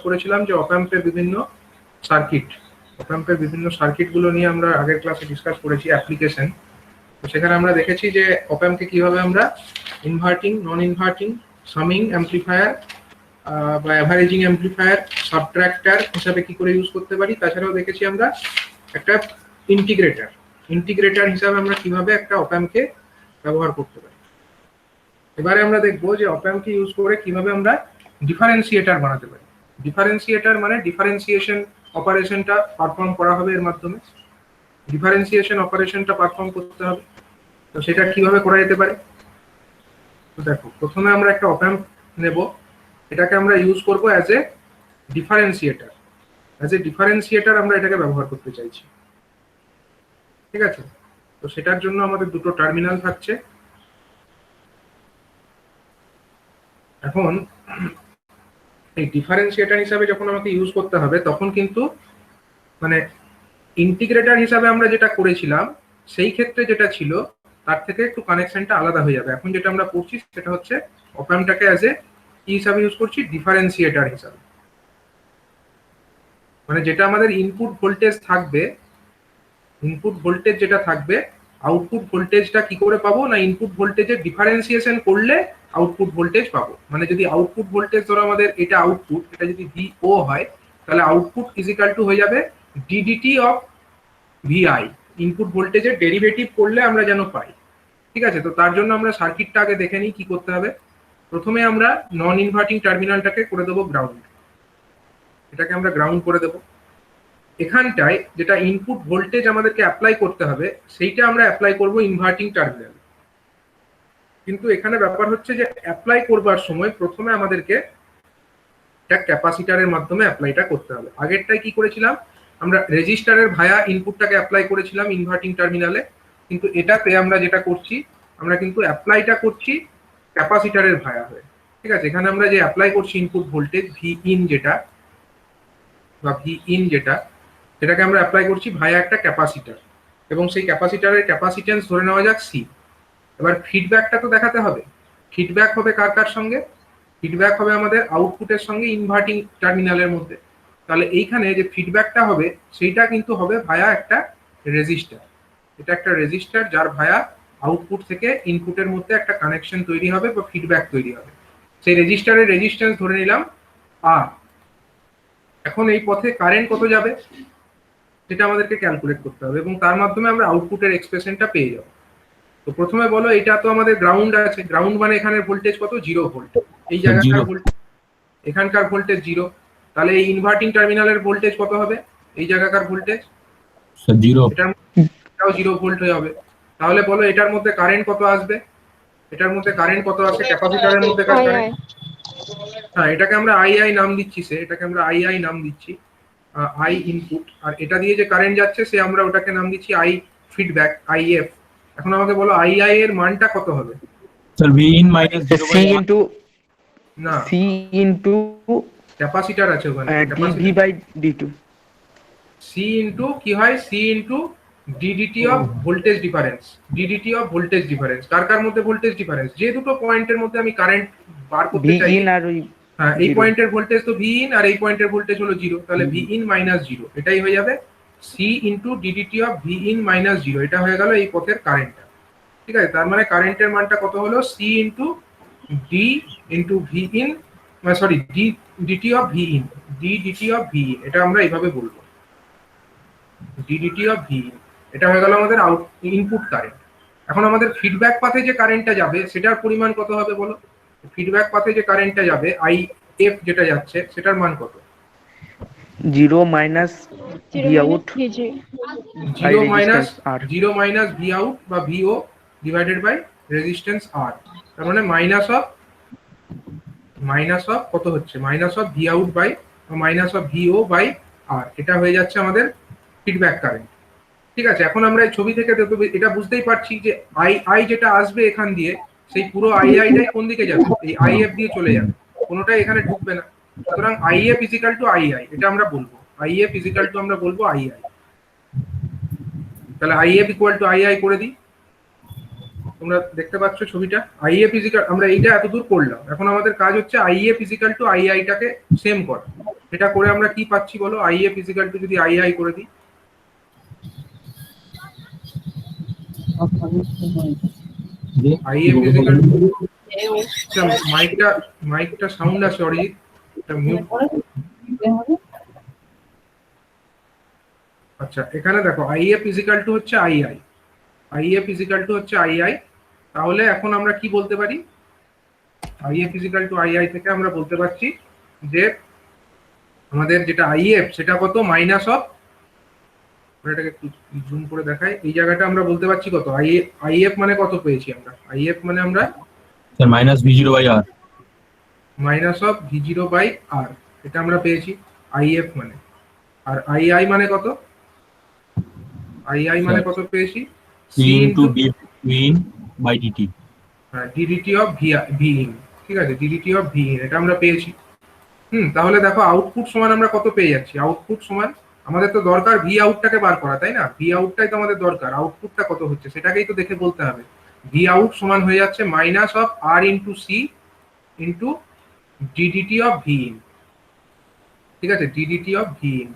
করেছিলাম যে অপ-অ্যাম্পের বিভিন্ন সার্কিটগুলো নিয়ে আমরা আগের ক্লাসে ডিসকাস করেছি অ্যাপ্লিকেশন। তো সেখানে আমরা দেখেছি যে অপ-অ্যাম্পকে কিভাবে আমরা ইনভার্টিং, নন ইনভার্টিং, সামিং অ্যাম্পলিফায়ার বা অ্যাভারেজিং অ্যাম্পলিফায়ার, সাবট্রাক্টর হিসাবে কি করে ইউজ করতে পারি। তাছাড়াও দেখেছি আমরা একটা ইন্টিগ্রেটর হিসাবে আমরা কিভাবে একটা অপ-অ্যাম্পকে ব্যবহার করতে পারি। এবারে আমরা দেখবো যে অপ-অ্যাম্পকে ইউজ করে কিভাবে আমরা ডিফারেন্সিয়েটর বানাতে পারি। ডিফারেন্সিয়েটর মানে ডিফারেন্সিয়েশন অপারেশনটা পারফর্ম করা হবে এর মাধ্যমে। ডিফারেন্সিয়েশন অপারেশনটা পারফর্ম করতে হবে। তো সেটা কিভাবে করা যেতে পারে? তো দেখো, প্রথমে আমরা একটা অপ-অ্যাম্প নেব, এটাকে আমরা ইউজ করব অ্যাজ এ ডিফারেন্সিয়েটর আমরা এটাকে ব্যবহার করতে চাইছি। ঠিক আছে, তো সেটার জন্য আমাদের দুটো টার্মিনাল থাকছে। এখন এই ডিফারেন্সিয়েটর হিসাবে যখন আমাকে ইউজ করতে হবে, তখন কিন্তু মানে ইন্টিগ্রেটর হিসাবে আমরা যেটা করেছিলাম সেই ক্ষেত্রে যেটা ছিল তার থেকে একটু কানেকশনটা আলাদা হয়ে যাবে। এখন যেটা আমরা করছি সেটা হচ্ছে অপ-অ্যাম্পটাকে অ্যাজ এ কি হিসাবে ইউজ করছি, ডিফারেন্সিয়েটর হিসাবে। মানে যেটা আমাদের ইনপুট ভোল্টেজ থাকবে, ইনপুট ভোল্টেজ যেটা থাকবে, আউটপুট ভোল্টেজটা কি করে পাবো না, ইনপুট ভোল্টেজের ডিফারেন্সিয়েশন করলে আউটপুট ভোল্টেজ পাবো। মানে যদি আউটপুট ভোল্টেজ ধরো আমাদের এটা আউটপুট, এটা যদি ভিও হয়, তাহলে আউটপুট ইজিক্যাল টু হয়ে যাবে ডিডিটি অফ ভিআই। ইনপুট ভোল্টেজের ডেরিভেটিভ করলে আমরা যেন পাই। ঠিক আছে, তো তার জন্য আমরা সার্কিটটা আগে দেখে নিই কি করতে হবে। প্রথমে আমরা নন ইনভার্টিং টার্মিনালটাকে করে দেবো গ্রাউন্ড, এটাকে আমরা গ্রাউন্ড করে দেবো। এখানটায় যেটা ইনপুট ভোল্টেজ আমাদেরকে অ্যাপ্লাই করতে হবে সেইটা আমরা অ্যাপ্লাই করব ইনভার্টিং টার্মিনাল। কিন্তু এখানে ব্যাপার হচ্ছে যে অ্যাপ্লাই করবার সময় প্রথমে আমাদেরকে একটা ক্যাপাসিটরের মাধ্যমে অ্যাপ্লাইটা করতে হবে। আগেরটাই কি করেছিলাম, আমরা রেজিস্টারের ভায়া ইনপুটটাকে অ্যাপ্লাই করেছিলাম ইনভার্টিং টার্মিনালে, কিন্তু এটাতে আমরা যেটা করছি, আমরা কিন্তু অ্যাপ্লাইটা করছি ক্যাপাসিটরের ভায়া হয়ে। ঠিক আছে, এখানে আমরা যে অ্যাপ্লাই করছি ইনপুট ভোল্টেজ ভি ইন যেটা সেটাকে আমরা অ্যাপ্লাই করছি ভায়া একটা ক্যাপাসিটর, এবং সেই ক্যাপাসিটরের ক্যাপাসিটেন্স ধরে নেওয়া যাক সি। এবার ফিডব্যাকটা তো দেখাতে হবে। ফিডব্যাক হবে কার সঙ্গে? ফিডব্যাক হবে আমাদের আউটপুটের সঙ্গে ইনভার্টিং টার্মিনালের মধ্যে। তাহলে এইখানে যে ফিডব্যাকটা হবে সেইটা কিন্তু হবে ভায়া একটা রেজিস্টার। এটা একটা রেজিস্টার যার ভায়া আউটপুট থেকে ইনপুটের মধ্যে একটা কানেকশন তৈরি হবে বা ফিডব্যাক তৈরি হবে। সেই রেজিস্টারের রেজিস্ট্যান্স ধরে নিলাম আর। এখন এই পথে কারেন্ট কত যাবে সেটা আমাদেরকে ক্যালকুলেট করতে হবে, এবং তার মাধ্যমে আমরা আউটপুটের এক্সপ্রেশনটা পেয়ে যাব। তো প্রথমে বলো, এটা তো আমাদের গ্রাউন্ড আছে, গ্রাউন্ড মানে এখানে ভোল্টেজ কত, 0 ভোল্ট। এই জায়গাকার ভোল্টেজ, এখানকার ভোল্টেজ 0। তাহলে এই ইনভার্টিং টার্মিনালের ভোল্টেজ কত হবে, এই জায়গাকার ভোল্টেজ 0, এটাও 0 ভোল্ট হয়ে হবে। তাহলে বলো এটার মধ্যে কারেন্ট কত আসবে, এটার মধ্যে কারেন্ট কত আসে ক্যাপাসিটরের মধ্যে কারেন্ট। হ্যাঁ, এটাকে আমরা আই নাম দিচ্ছি, এটাকে আমরা আই নাম দিচ্ছি, আই ইনপুট। আর এটা দিয়ে যে কারেন্ট যাচ্ছে সে আমরা ওটাকে নাম দিচ্ছি আই ফিডব্যাক, আইএফ। এখন আমাকে বলো আই এর মানটা কত হবে? Sir V in minus C into না, সি ইনটু ক্যাপাসিটর আছে ওখানে, ডিভি বাই ডি2। সি ইনটু কি হয়, C into DDT of voltage difference. Ddt of voltage difference কার মধ্যে ভোল্টেজ ডিফারেন্স, যে দুটো পয়েন্টের মধ্যে আমি কারেন্ট বার করতে চাই। ভি ইন আর ওই হ্যাঁ, এই পয়েন্টের ভোল্টেজ তো ভি ইন আর এই পয়েন্টের ভোল্টেজ হলো 0। তাহলে ভি ইন মাইনাস 0, এটাই হয়ে যাবে c into DDT of V in minus 0। এটা হয়ে গেল এই পথের কারেন্টটা। ঠিক আছে, তার মানে কারেন্টের মানটা কত হলো, c into d into v in, sorry d dt of V in, d dt of V in. এটা আমরা এইভাবে বলবো ডিডিটি অফ ভি ইন। এটা হয়ে গেল আমাদের ইনপুট কারেন্ট। এখন আমাদের ফিডব্যাক পাথে যে কারেন্টটা যাবে সেটার পরিমাণ কত হবে বলো। ফিডব্যাক পাথে যে কারেন্টটা যাবে আই এফ যেটা যাচ্ছে সেটার মান কত, 0 minus V out, 0 minus V out বা VO divided by resistance R. তার মানে মাইনাস অফ কত হচ্ছে, minus of V out by minus of VO by R. এটা হয়ে যাচ্ছে আমাদের ফিডব্যাক কারেন্ট। ঠিক আছে, এখন আমরা এই ছবি থেকে এটা বুঝতেই পারছি যে আই যেটা আসবে এখান দিয়ে, সেই পুরো আইটাই কোন দিকে যাবে, এই আইএফ দিয়ে চলে যাবে, কোনোটাই এখানে ঢুকবে না। সুতরাং আইএফ ইজিক্যাল টু আইআই, এটা আমরা বলবো আইএফ ইজিক্যাল টু, আমরা বলবো আইআই। তাহলে আইএফ ইকুয়াল টু আইআই করে দিই। তোমরা দেখতে পাচ্ছ ছবিটা, আইএফ ইজিক্যাল, আমরা এইটা এতদূর করলাম। এখন আমাদের কাজ হচ্ছে আইএফ ইজিক্যাল টু আইআইটাকে সেম করা। এটা করে আমরা কি পাচ্ছি বলো, আইএফ ইজিক্যাল টু যদি আই করে দিই, আইএফ ইজিক্যাল টু, আচ্ছা মাইকটা সাউন্ড আছে অরিজিৎ, এটা মিউট। আচ্ছা এখানে দেখো আইএফ ইজিক্যাল টু হচ্ছে আইএফ ইজিক্যাল টু হচ্ছে আই, তাহলে এখন আমরা কি বলতে পারি, আইএফ ইজিক্যাল টু আই থেকে আমরা বলতে পারছি যে আমাদের যেটা আইএফ সেটা কত, মাইনাস অফ, এটাকে একটু জুম করে দেখাই, এই জায়গাটা আমরা বলতে পারছি কত, আইএফ মানে কত পেয়েছি আমরা, আইএফ মানে আমরা sir minus v0 by r। Minus of v0 by r, এটা আমরা পেয়েছি আইএফ মানে। আর আই মানে কত, আই মানে কত পেয়েছি, c into d in by dt। DDT of V in, ঠিক আছে, ডিডিটি অফ ভি ইন, এটা আমরা পেয়েছি। তাহলে দেখো আউটপুট সমান আমরা কত পেয়ে যাচ্ছি, আউটপুট সমান, আমাদের তো দরকার ভি আউটটাকে বার করা, তাই না, ভি আউটটাই তো আমাদের দরকার, আউটপুটটা কত হচ্ছে সেটাকেই তো দেখে বলতে হবে। ভি আউট সমান হয়ে যাচ্ছে minus of R into C into DDT of V in, ঠিক আছে, ডিডিটি অফ ভি ইন।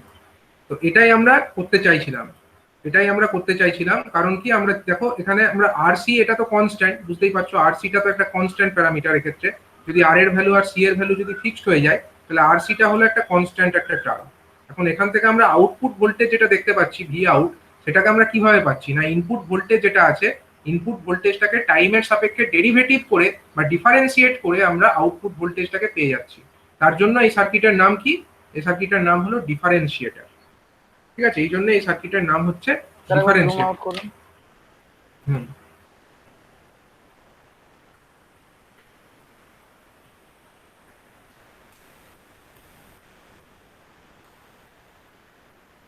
তো এটাই আমরা করতে চাইছিলাম, কারণ কি আমরা দেখো এখানে আমরা আরসি, এটা তো কনস্ট্যান্ট, বুঝতেই পারছো আরসিটা তো একটা কনস্ট্যান্ট প্যারামিটার, এক্ষেত্রে যদি আর এর ভ্যালু আর সি এর ভ্যালু যদি ফিক্সড হয়ে যায় তাহলে আরসিটা হলো একটা কনস্ট্যান্ট একটা টার্ম। এখন এখান থেকে আমরা আউটপুট ভোল্টেজ যেটা দেখতে পাচ্ছি ভি আউট, সেটাকে আমরা কিভাবে পাচ্ছি না, ইনপুট ভোল্টেজ যেটা আছে, ইনপুট ভোল্টেজটাকে টাইমের সাপেক্ষে ডেরিভেটিভ করে বা ডিফারেন্সিয়েট করে আমরা আউটপুট ভোল্টেজটাকে পেয়ে যাচ্ছি। তার জন্য এই সার্কিটের নাম কি, এই সার্কিটের নাম হলো ডিফারেন্সিয়েটর, ঠিক আছে, এই জন্য এই সার্কিটের নাম হচ্ছে ডিফারেন্সিয়েটর।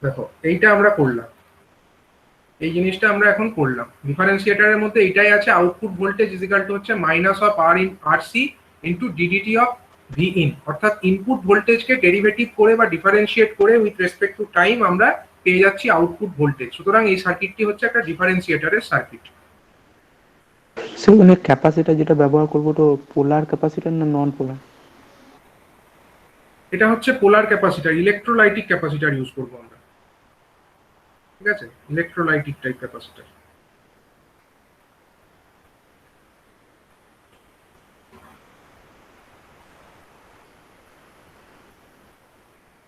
দেখো এইটা আমরা করলাম, এই জিনিসটা আমরা এখন করলাম, ডিফারেন্সিয়েটরের মধ্যে এইটাই আছে, আউটপুট ভোল্টেজ ইজিক্যাল টু হচ্ছে minus of R in R C into DDT of V in, অর্থাৎ ইনপুট ভোল্টেজকে ডেরিভেটিভ করে বা ডিফারেন্সিয়েট করে উইথ রেসপেক্ট টু টাইম আমরা পেয়ে যাচ্ছি আউটপুট ভোল্টেজ। সুতরাং এই সার্কিটটি হচ্ছে একটা ডিফারেন্সিয়েটরের সার্কিট। সেখানে ক্যাপাসিটর যেটা ব্যবহার করবো তো পোলার ক্যাপাসিটর না নন পোলার? এটা হচ্ছে পোলার ক্যাপাসিটর, ইলেকট্রোলাইটিক ক্যাপাসিটর ইউজ করবো আমরা, ঠিক আছে, ইলেকট্রোলাইটিক টাইপ ক্যাপাসিটর।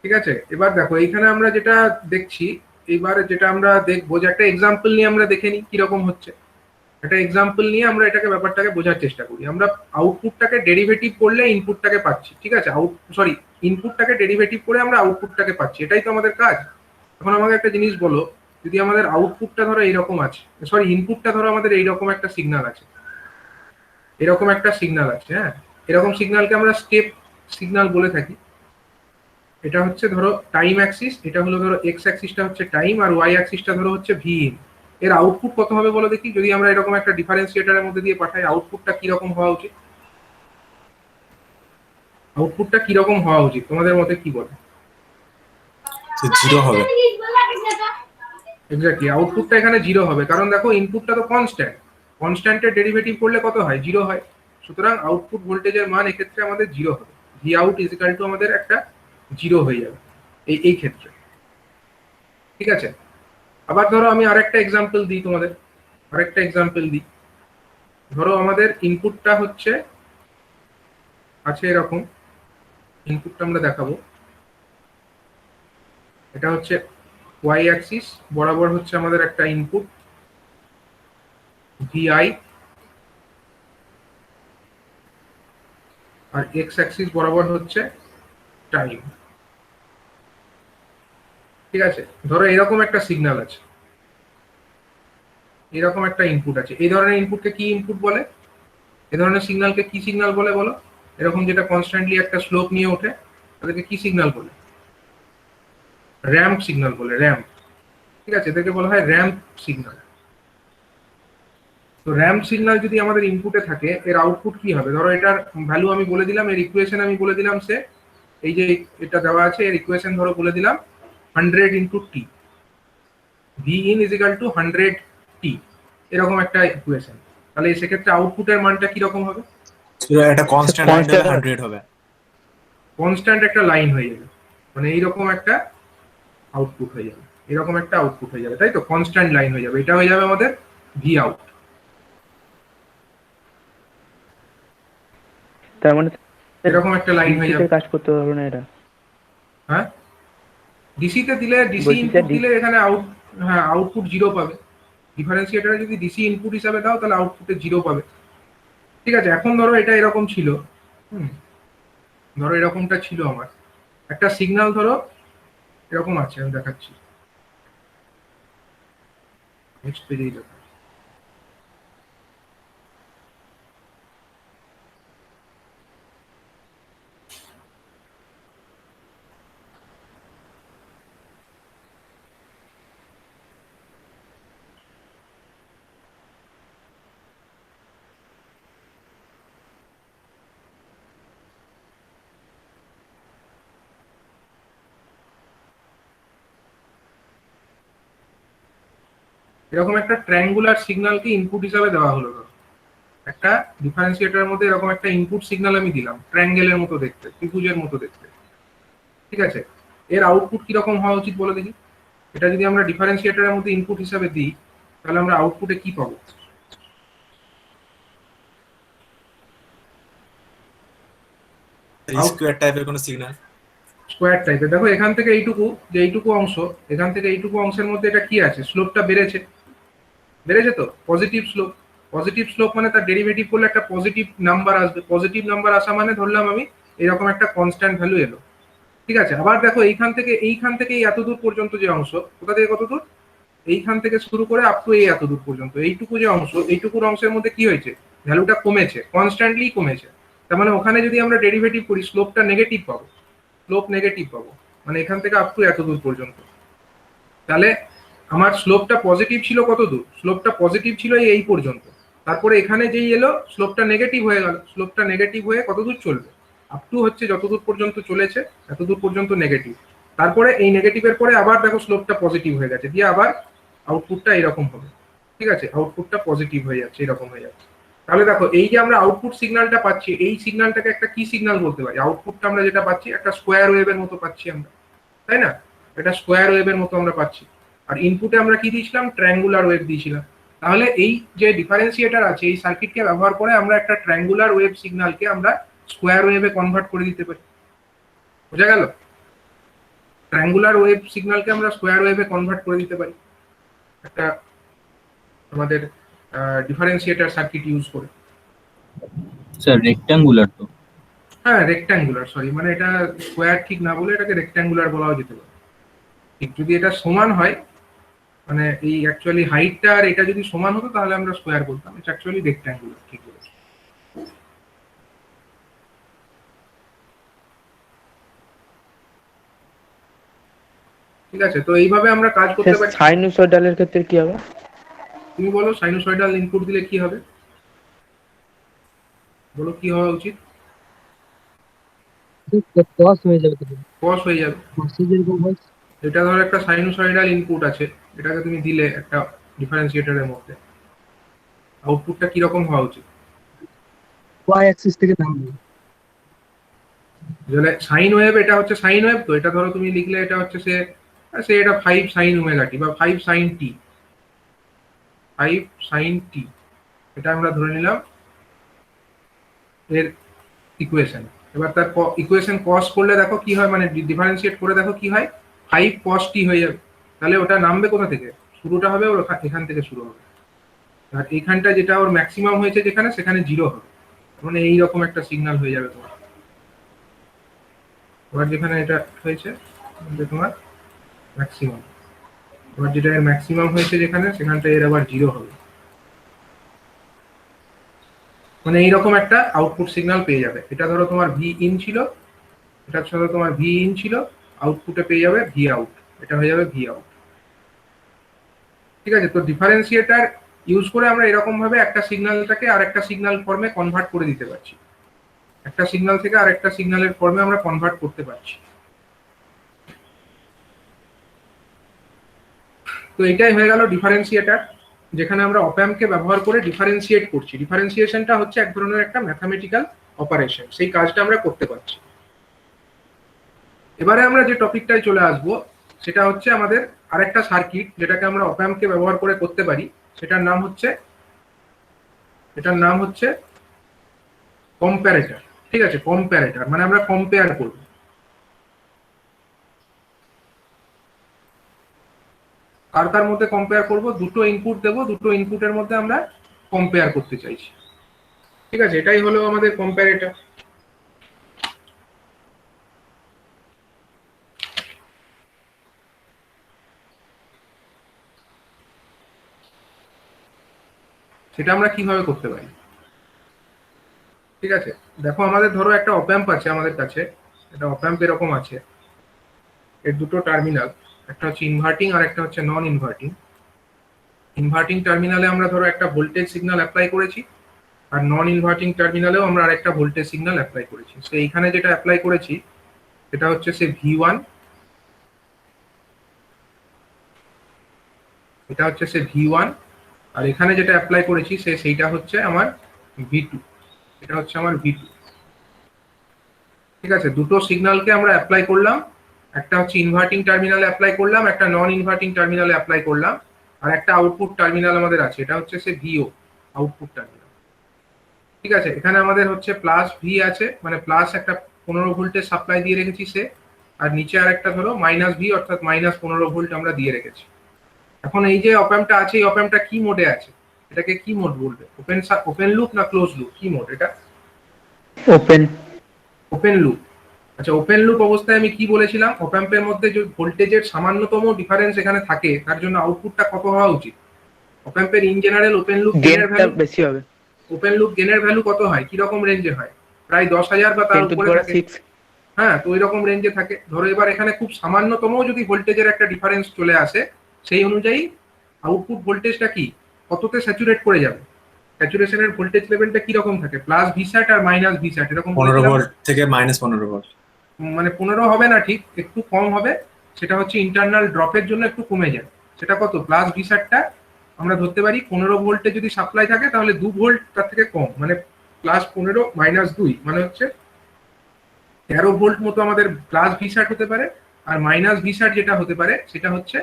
ঠিক আছে, এবার দেখো এইখানে আমরা যেটা দেখছি, এইবার যেটা আমরা দেখবো যে একটা এক্সাম্পল নিয়ে আমরা দেখে নিই কিরকম হচ্ছে, একটা এক্সাম্পল নিয়ে আমরা এটাকে ব্যাপারটাকে বোঝার চেষ্টা করি। আমরা আউটপুটটাকে ডেরিভেটিভ করলে ইনপুটটাকে পাচ্ছি, ঠিক আছে, ইনপুটটাকে ডেরিভেটিভ করে আমরা আউটপুটটাকে পাচ্ছি, এটাই তো আমাদের কাজ। এখন আমাকে একটা জিনিস বলো, যদি আমাদের আউটপুটটা ধরো এইরকম আছে, ইনপুটটা ধরো আমাদের এইরকম একটা সিগন্যাল আছে, এরকম একটা সিগন্যাল আছে, হ্যাঁ, এরকম সিগন্যালকে আমরা স্টেপ সিগন্যাল বলে থাকি। এটা হচ্ছে ধরো টাইম অ্যাক্সিস, এটা হলো ধরো এক্স অ্যাক্সিসটা হচ্ছে টাইম, আর ওয়াই অ্যাক্সিসটা ধরো হচ্ছে ভি ইন। এর আউটপুট কত হবে বলো দেখি, যদি আমরা এরকম একটা ডিফারেন্সিয়েটরের মধ্যে দিয়ে পাঠাই, আউটপুটটা কিরকম হওয়া উচিত, আউটপুটটা কিরকম হওয়া উচিত তোমাদের মতে কি বলে? জিরো হবে। এক্স্যাক্টলি, আউটপুটটা এখানে জিরো হবে, কারণ দেখো ইনপুটটা তো কনস্ট্যান্ট, কনস্ট্যান্টের ডেরিভেটিভ করলে কত হয়, জিরো হয়। সুতরাং আউটপুট ভোল্টেজের মান এক্ষেত্রে আমাদের জিরো হবে, ভি আউট ইজিক্যাল টু আমাদের একটা জিরো হয়ে যাবে এই ক্ষেত্রে, ঠিক আছে। আবার ধরো আমি আরেকটা এক্সাম্পল দিই তোমাদের, ধরো আমাদের ইনপুটটা হচ্ছে আছে এরকম, ইনপুটটা আমরা দেখাবো, এটা হচ্ছে ওয়াই অ্যাক্সিস বরাবর হচ্ছে আমাদের একটা ইনপুট ভিআই, আর এক্স অ্যাক্সিস বরাবর হচ্ছে টাইম, ঠিক আছে। ধরো এরকম একটা সিগন্যাল আছে, এরকম একটা ইনপুট আছে, এই ধরনের ইনপুটকে কি ইনপুট বলে, এই ধরনের সিগন্যালকে কি সিগন্যাল বলে বলো, এরকম যেটা কনস্ট্যান্টলি একটা স্লোপ নিয়ে ওঠে তাদেরকে কি সিগন্যাল বলে, র্যাম্প সিগন্যাল বলে, র্যাম্প, ঠিক আছে, এদেরকে বলা হয় র্যাম্প সিগন্যাল। তো র্যাম্প সিগন্যাল যদি আমাদের ইনপুটে থাকে, এর আউটপুট কি হবে, ধরো এটার ভ্যালু আমি বলে দিলাম, এর ইকুয়েশন আমি বলে দিলাম, সে এই যে এটা দেওয়া আছে এর ইকুয়েশন ধরো বলে দিলাম 100 into T, V in is equal two 100 টি, এরকম একটা ইকুয়েশন। তাহলে সেক্ষেত্রে আউটপুটের মানটা কিরকম হবে, এটা কনস্ট্যান্ট লাইন 100 হবে, কনস্ট্যান্ট একটা লাইন হয়ে যাবে, মানে এইরকম একটা আউটপুট হয়ে যাবে, এরকম একটা আউটপুট হয়ে যাবে, তাই তো? কনস্ট্যান্ট লাইন হয়ে যাবে, এটা হয়ে যাবে আমাদের ভি আউট। তার মানে এরকম একটা লাইন হয়ে ডিসিতে যাবে। কাজ করতে পারবে না এটা? হ্যাঁ, ডিসিতে দিলে, ডিসি বলছি ইনপুট স্যার দিলে এখানে হ্যাঁ আউটপুট জিরো পাবে। ডিফারেন্সিয়েটারে যদি ডিসি ইনপুট হিসাবে দাও তাহলে আউটপুটে জিরো পাবে। ঠিক আছে, এখন ধরো এটা এরকম ছিল, হুম, ধরো এরকমটা ছিল আমার একটা সিগন্যাল, ধরো এরকম আছে, আমি দেখাচ্ছি, নেক্সট পেজেই দেখো। এরকম একটা ট্রায়াঙ্গুলার সিগন্যালকে ইনপুট হিসাবে দেওয়া হলো, ধরো একটা ডিফারেন্সিয়েটরের মধ্যে এরকম একটা ইনপুট সিগন্যাল আমি দিলাম, ট্রায়াঙ্গেলের মতো দেখতে, ত্রিভুজের মতো দেখতে। ঠিক আছে, এর আউটপুট কিরকম হওয়া উচিত বলে দেখি। এটা যদি আমরা ডিফারেন্সিয়েটরের মধ্যে ইনপুট হিসাবে দিই তাহলে আমরা আউটপুটে কি পাবো? স্কোয়ার টাইপের কোনো সিগন্যাল। স্কোয়ার টাইপের, দেখো এখান থেকে এইটুকু, যে এইটুকু অংশ, এখান থেকে এইটুকু অংশের মধ্যে এটা কি আছে? স্লোপটা বেড়েছে, বেড়েছে তো, পজিটিভ স্লোপ। পজিটিভ স্লোপ মানে তার ডেরিভেটিভ করলে একটা পজিটিভ নাম্বার আসবে, পজিটিভ নাম্বার আসা মানে ধরলাম আমি এরকম একটা কনস্ট্যান্ট ভ্যালু এলো। ঠিক আছে, আবার দেখো এইখান থেকে এই এতদূর পর্যন্ত যে অংশ, কোথা থেকে কত দূর, এইখান থেকে শুরু করে আপ টু এই এতদূর পর্যন্ত, এইটুকু যে অংশ, এইটুকুর অংশের মধ্যে কি হয়েছে? ভ্যালুটা কমেছে, কনস্ট্যান্টলি কমেছে। তার মানে ওখানে যদি আমরা ডেরিভেটিভ করি স্লোপটা নেগেটিভ পাবো, স্লোপ নেগেটিভ পাবো, মানে এখান থেকে আপ টু এতদূর পর্যন্ত। তাহলে আমার স্লোপটা পজিটিভ ছিল কত দূর? স্লোপটা পজিটিভ ছিল এই পর্যন্ত, তারপরে এখানে যেই এলো স্লোপটা নেগেটিভ হয়ে গেল, স্লোপটা নেগেটিভ হয়ে কত দূর চলবে? আপ টু হচ্ছে যতদূর পর্যন্ত চলেছে এতদূর পর্যন্ত নেগেটিভ, তারপরে এই নেগেটিভের পরে আবার দেখো স্লোপটা পজিটিভ হয়ে গেছে, দিয়ে আবার আউটপুটটা এরকম হবে। ঠিক আছে, আউটপুটটা পজিটিভ হয়ে যাচ্ছে, এরকম হয়ে যাচ্ছে। তাহলে দেখো এই যে আমরা আউটপুট সিগন্যালটা পাচ্ছি, এই সিগন্যালটাকে একটা কি সিগন্যাল বলতে পারি? আউটপুটটা আমরা যেটা পাচ্ছি একটা স্কোয়ার ওয়েভের মতো পাচ্ছি আমরা, তাই না? এটা স্কোয়ার ওয়েভের মতো আমরা পাচ্ছি। আর ইনপুটে আমরা কি দিয়েছিলাম? ট্রায়াঙ্গুলার ওয়েভ দিয়েছিলাম। তাহলে এই যে ডিফারেন্সিয়েটর আছে, এই সার্কিটকে ব্যবহার করে আমরা একটা ট্রায়াঙ্গুলার ওয়েভ সিগন্যালকে আমরা স্কোয়ার ওয়েভে কনভার্ট করে দিতে পারি। বোঝা গেল? ট্রায়াঙ্গুলার ওয়েভ সিগন্যালকে আমরা স্কোয়ার ওয়েভে কনভার্ট করে দিতে পারি একটা আমাদের ডিফারেন্সিয়েটর সার্কিট ইউজ করে। স্যার রেক্ট্যাঙ্গুলার তো। হ্যাঁ রেক্ট্যাঙ্গুলার, সরি, মানে এটা স্কোয়ার ঠিক না বলে এটাকে রেক্ট্যাঙ্গুলার বলাও যেতে পারে। ঠিক, যদি এটা সমান হয়, মানে এই অ্যাকচুয়ালি হাইটটা আর এটা যদি সমান হতো তাহলে আমরা স্কোয়ার বলতাম, এটা অ্যাকচুয়ালি রেক্ট্যাঙ্গুলার। ঠিক বলেছো। ঠিক আছে, তো এইভাবে আমরা কাজ করতে পারি। সাইনোসয়েডালের ক্ষেত্রে কি হবে? তুমি বলো সাইনোসয়েডাল ইনপুট দিলে কি হবে, বলো কি হওয়া উচিত? কস হয়ে যাবে তো। কস হয়ে যাবে। কসে যেরকম হয় এটা ধরো একটা সাইনোসয়েডাল ইনপুট আছে, এটাকে তুমি দিলে একটা ডিফারেন্সিয়েটরের মধ্যে, আউটপুটটা কিরকম হওয়া উচিত? ওয়াই অ্যাক্সিস থেকে নামবে। তাহলে সাইন ওয়েভ, এটা হচ্ছে সাইন ওয়েভ, তো এটা ধরো তুমি লিখলে এটা হচ্ছে সে সে এটা 5 সাইন ওমেগা টি বা 5 সাইন টি, 5 সাইন টি, এটা আমরা ধরে নিলাম এর ইকুয়েশন। এবার তার ইকুয়েশন কস করলে দেখো কি হয়, মানে ডিফারেন্সিয়েট করে দেখো কি হয়, 5 কস টি হয়ে যাবে। তাহলে ওটা নামবে কোথা থেকে? শুরুটা হবে ওর এখান থেকে শুরু হবে, আর এইখানটা যেটা ওর ম্যাক্সিমাম হয়েছে যেখানে, সেখানে জিরো হবে, মানে এইরকম একটা সিগন্যাল হয়ে যাবে তোমার। এবার যেখানে এটা হয়েছে তোমার ম্যাক্সিমাম, এবার যেটা এর ম্যাক্সিমাম হয়েছে যেখানে, সেখানটা এর আবার জিরো হবে, মানে এইরকম একটা আউটপুট সিগন্যাল পেয়ে যাবে। এটা ধরো তোমার ভি ইন ছিল, এটা ধরো তোমার ভি ইন ছিল, আউটপুটে পেয়ে যাবে ভি আউট, এটা হয়ে যাবে ভি আউট। ঠিক আছে, তো ডিফারেন্সিয়েটার ইউজ করে আমরা এরকম ভাবে একটা সিগন্যালটাকে আর একটা সিগন্যাল ফর্মে কনভার্ট করে দিতে পারছি, একটা সিগন্যাল থেকে আরেকটা সিগন্যালের ফর্মে আমরা কনভার্ট করতে পারছি। তো এটাই হয়ে গেল ডিফারেন্সিয়েটার, যেখানে আমরা অপ্যাম্পকে ব্যবহার করে ডিফারেন্সিয়েট করছি। ডিফারেন্সিয়েশনটা হচ্ছে এক ধরনের একটা ম্যাথামেটিক্যাল অপারেশন, সেই কাজটা আমরা করতে পারছি। এবারে আমরা যে টপিকটায় চলে আসব সেটা হচ্ছে আমাদের আরেকটা সার্কিট যেটাকে আমরা অপ অ্যাম্পকে ব্যবহার করে করতে পারি, এটার নাম হচ্ছে কম্প্যারেটর। ঠিক আছে, কম্প্যারেটর মানে আমরা কম্পেয়ার করব। কার কার মধ্যে কম্পেয়ার করব? দুটো ইনপুট দেব, দুটো ইনপুটের মধ্যে আমরা কম্পেয়ার করতে চাইছি। ঠিক আছে, এটাই হলো আমাদের কম্প্যারেটর। সেটা আমরা কিভাবে করতে পারি? ঠিক আছে, দেখো আমাদের ধরো একটা অপ অ্যাম্প আছে আমাদের কাছে। এটা অপ অ্যাম্প এরকম আছে, এর দুটো টার্মিনাল, একটা হচ্ছে ইনভার্টিং আর একটা হচ্ছে নন ইনভার্টিং। ইনভার্টিং টার্মিনালে আমরা ধরো একটা ভোল্টেজ সিগন্যাল অ্যাপ্লাই করেছি, আর নন ইনভার্টিং টার্মিনালেও আমরা আরেকটা ভোল্টেজ সিগন্যাল অ্যাপ্লাই করেছি। সো এইখানে যেটা অ্যাপ্লাই করেছি সেটা হচ্ছে সে V1, এটা হচ্ছে সে V1, আর এখানে যেটা অ্যাপ্লাই করেছি সেইটা হচ্ছে আমার V2, এটা হচ্ছে আমার V2। ঠিক আছে, দুটো সিগন্যালকে আমরা অ্যাপ্লাই করলাম, একটা হচ্ছে ইনভার্টিং টার্মিনালে অ্যাপ্লাই করলাম, একটা নন ইনভার্টিং টার্মিনালে অ্যাপ্লাই করলাম, আর একটা আউটপুট টার্মিনাল আমাদের আছে, এটা হচ্ছে সে VO, আউটপুট টার্মিনাল। ঠিক আছে, এখানে আমাদের হচ্ছে প্লাস ভি আছে, মানে প্লাস একটা 15 ভোল্টের সাপ্লাই দিয়ে রেখেছি সে, আর নিচে আর একটা ধরো মাইনাস ভি অর্থাৎ -15 ভোল্ট আমরা দিয়ে রেখেছি। এখন এই যে অপ অ্যাম্পটা আছে, এই অপ অ্যাম্পটা কি মোডে আছে? এটাকে কি মোড বলবে? ওপেন লুপ না ক্লোজ লুপ, কি মোড এটা? ওপেন। Open loop. আচ্ছা, ওপেন লুপ অবস্থায় আমি কি বলেছিলাম? অপ অ্যাম্পের মধ্যে যে ভোল্টেজের সামান্যতম ডিফারেন্স এখানে থাকে, তার জন্য আউটপুটটা কত হওয়া উচিত? অপ অ্যাম্পের ইন জেনারেল ওপেন লুপ গেনের গেইনটা ভ্যালু, বেশি হবে। ওপেন লুপ গেনের ভ্যালু কত হয়, কি রকম রেঞ্জে হয়? প্রায় 10,000 বা তার 10 to the উপরে power থাকে। 6। হ্যাঁ, তো ওই রকম রেঞ্জে থাকে। ধরো এবার এখানে খুব সামান্যতম যদি ভোল্টেজের একটা ডিফারেন্স চলে আসে, সেই অনুযায়ী আউটপুট ভোল্টেজটা কি কততে স্যাচুরেট করে যাবে? স্যাচুরেশনের ভোল্টেজ লেভেলটা কি রকম থাকে? প্লাস ভিস্যাট আর মাইনাস ভিস্যাট এরকম 15 বলেছিলাম। ভোল্ট থেকে -15 ভোল্ট। মানে 15 হবে না, ঠিক একটু কম হবে। সেটা হচ্ছে ইন্টারনাল ড্রপের জন্য একটু কমে যায়। সেটা কত? প্লাস ভিস্যাটটা আমরা ধরতে পারি 15 ভোল্টে যদি সাপ্লাই থাকে তাহলে 2 ভোল্ট তার থেকে কম, মানে প্লাস 15 -2 মানে হচ্ছে 13 ভোল্ট মতো আমাদের প্লাস ভিস্যাট হতে পারে। আর মাইনাস ভিস্যাট যেটা হতে পারে সেটা হচ্ছে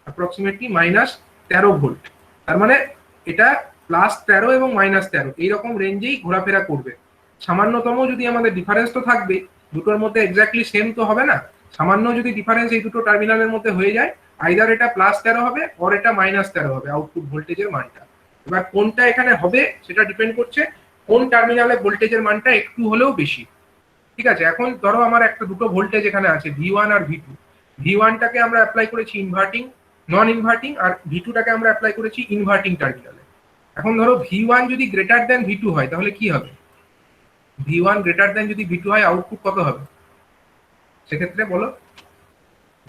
অ্যাপ্রক্সিমেটলি -13 ভোল্ট। তার মানে এটা +13 এবং -13 এইরকম রেঞ্জেই ঘোরাফেরা করবে। সামান্যতম যদি আমাদের ডিফারেন্স তো থাকবে, দুটোর মধ্যে এক্স্যাক্টলি সেম তো হবে না। সামান্য যদি ডিফারেন্স এই দুটো টার্মিনালের মধ্যে হয়ে যায়, আইদার এটা +13 হবে অর এটা -13 হবে আউটপুট ভোল্টেজের মানটা। এবার কোনটা এখানে হবে সেটা ডিপেন্ড করছে কোন টার্মিনালে ভোল্টেজের মানটা একটু হলেও বেশি। ঠিক আছে, এখন ধরো আমার একটা দুটো ভোল্টেজ এখানে আছে V1 আর V2। V1টাকে আমরা অ্যাপ্লাই করেছি ইনভার্টিং, নন ইনভার্টিং, আর V2টাকে আমরা অ্যাপ্লাই করেছি ইনভার্টিং টার্মিনালে। এখন ধরো V1 যদি গ্রেটার দেন V2 হয় তাহলে কি হবে? V1 গ্রেটার দেন যদি V2 হয় আউটপুট কত হবে সেক্ষেত্রে বলো?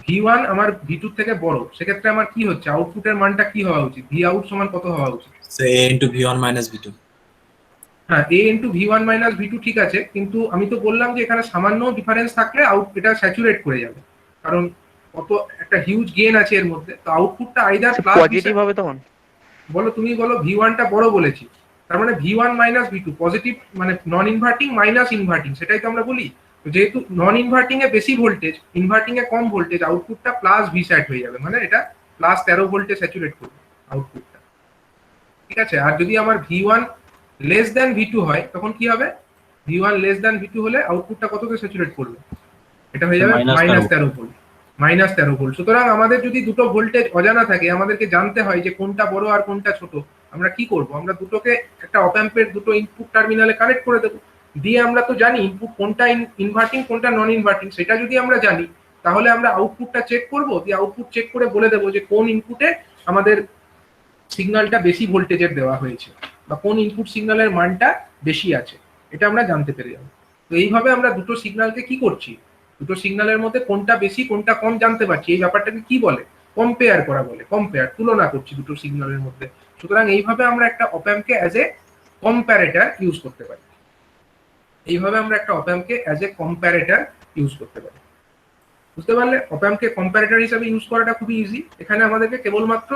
V1 আমার V2 থেকে বড়, সেক্ষেত্রে আমার কি হচ্ছে? আউটপুটের মানটা কি হওয়া উচিত? V out সমান কত হওয়া উচিত? সে A into V1 minus V2। হ্যাঁ, A into V1 minus V2 ঠিক আছে, কিন্তু আমি তো বললাম যে এখানে সামান্য ডিফারেন্স থাকলে এটা স্যাচুরেট করে যাবে, কারণ কত একটা হিউজ গেইন আছে এর মধ্যে। তো আউটপুটটা আইদার প্লাস পজিটিভ হবে তখন। বলো, তুমি বলো V1টা বড় বলেছি, তার মানে V1 মাইনাস V2 পজিটিভ, মানে নন ইনভার্টিং মাইনাস ইনভার্টিং, সেটাই তো আমরা বলি। তো যেহেতু নন ইনভার্টিং এ বেশি ভোল্টেজ, ইনভার্টিং এ কম ভোল্টেজ, আউটপুটটা প্লাস ভিস্যাট হয়ে যাবে, মানে এটা +13 ভোল্টে স্যাচুরেট করবে আউটপুটটা। ঠিক আছে, আর যদি আমার V1 লেস দ্যান V2 হয় তখন কি হবে? V1 লেস দ্যান V2 হলে আউটপুটটা কততে স্যাচুরেট করবে? এটা হয়ে যাবে -13 ভোল্ট। -13 ভোল্ট। সুতরাং আমাদের যদি দুটো ভোল্টেজ অজানা থাকে, আমাদেরকে জানতে হয় যে কোনটা বড় আর কোনটা ছোট। আমরা কি করব? আমরা দুটোকে একটা অপ অ্যাম্পের দুটো ইনপুট টার্মিনালে কানেক্ট করে দেব। দিয়ে আমরা তো জানি ইনপুট কোনটা ইনভার্টিং কোনটা নন ইনভার্টিং, সেটা যদি আমরা জানি তাহলে আমরা আউটপুটটা চেক করব। দিয়ে আউটপুট চেক করে বলে দেবো যে কোন ইনপুটে আমাদের সিগন্যালটা বেশি ভোল্টেজের দেওয়া হয়েছে বা কোন ইনপুট সিগন্যালের মানটা বেশি আছে, এটা আমরা জানতে পেরে যাব। তো এইভাবে আমরা দুটো সিগন্যালকে কি করছি, দুটো সিগন্যালের মধ্যে কোনটা বেশি কোনটা কম জানতে পারছি। এই ব্যাপারটাকে কি বলে? কম্পেয়ার করা বলে। কম্পেয়ার, তুলনা করছি দুটো সিগন্যালের মধ্যে। সুতরাং এইভাবে আমরা একটা অপ অ্যাম্পকে অ্যাজ এ কম্প্যারেটর ইউজ করতে পারি। এইভাবে আমরা একটা অপ অ্যাম্পকে অ্যাজ এ কম্প্যারেটর ইউজ করতে পারি। বুঝতে পারলে? অপ অ্যাম্পকে কম্প্যারেটর হিসেবে ইউজ করাটা খুবই ইজি। এখানে আমাদেরকে কেবলমাত্র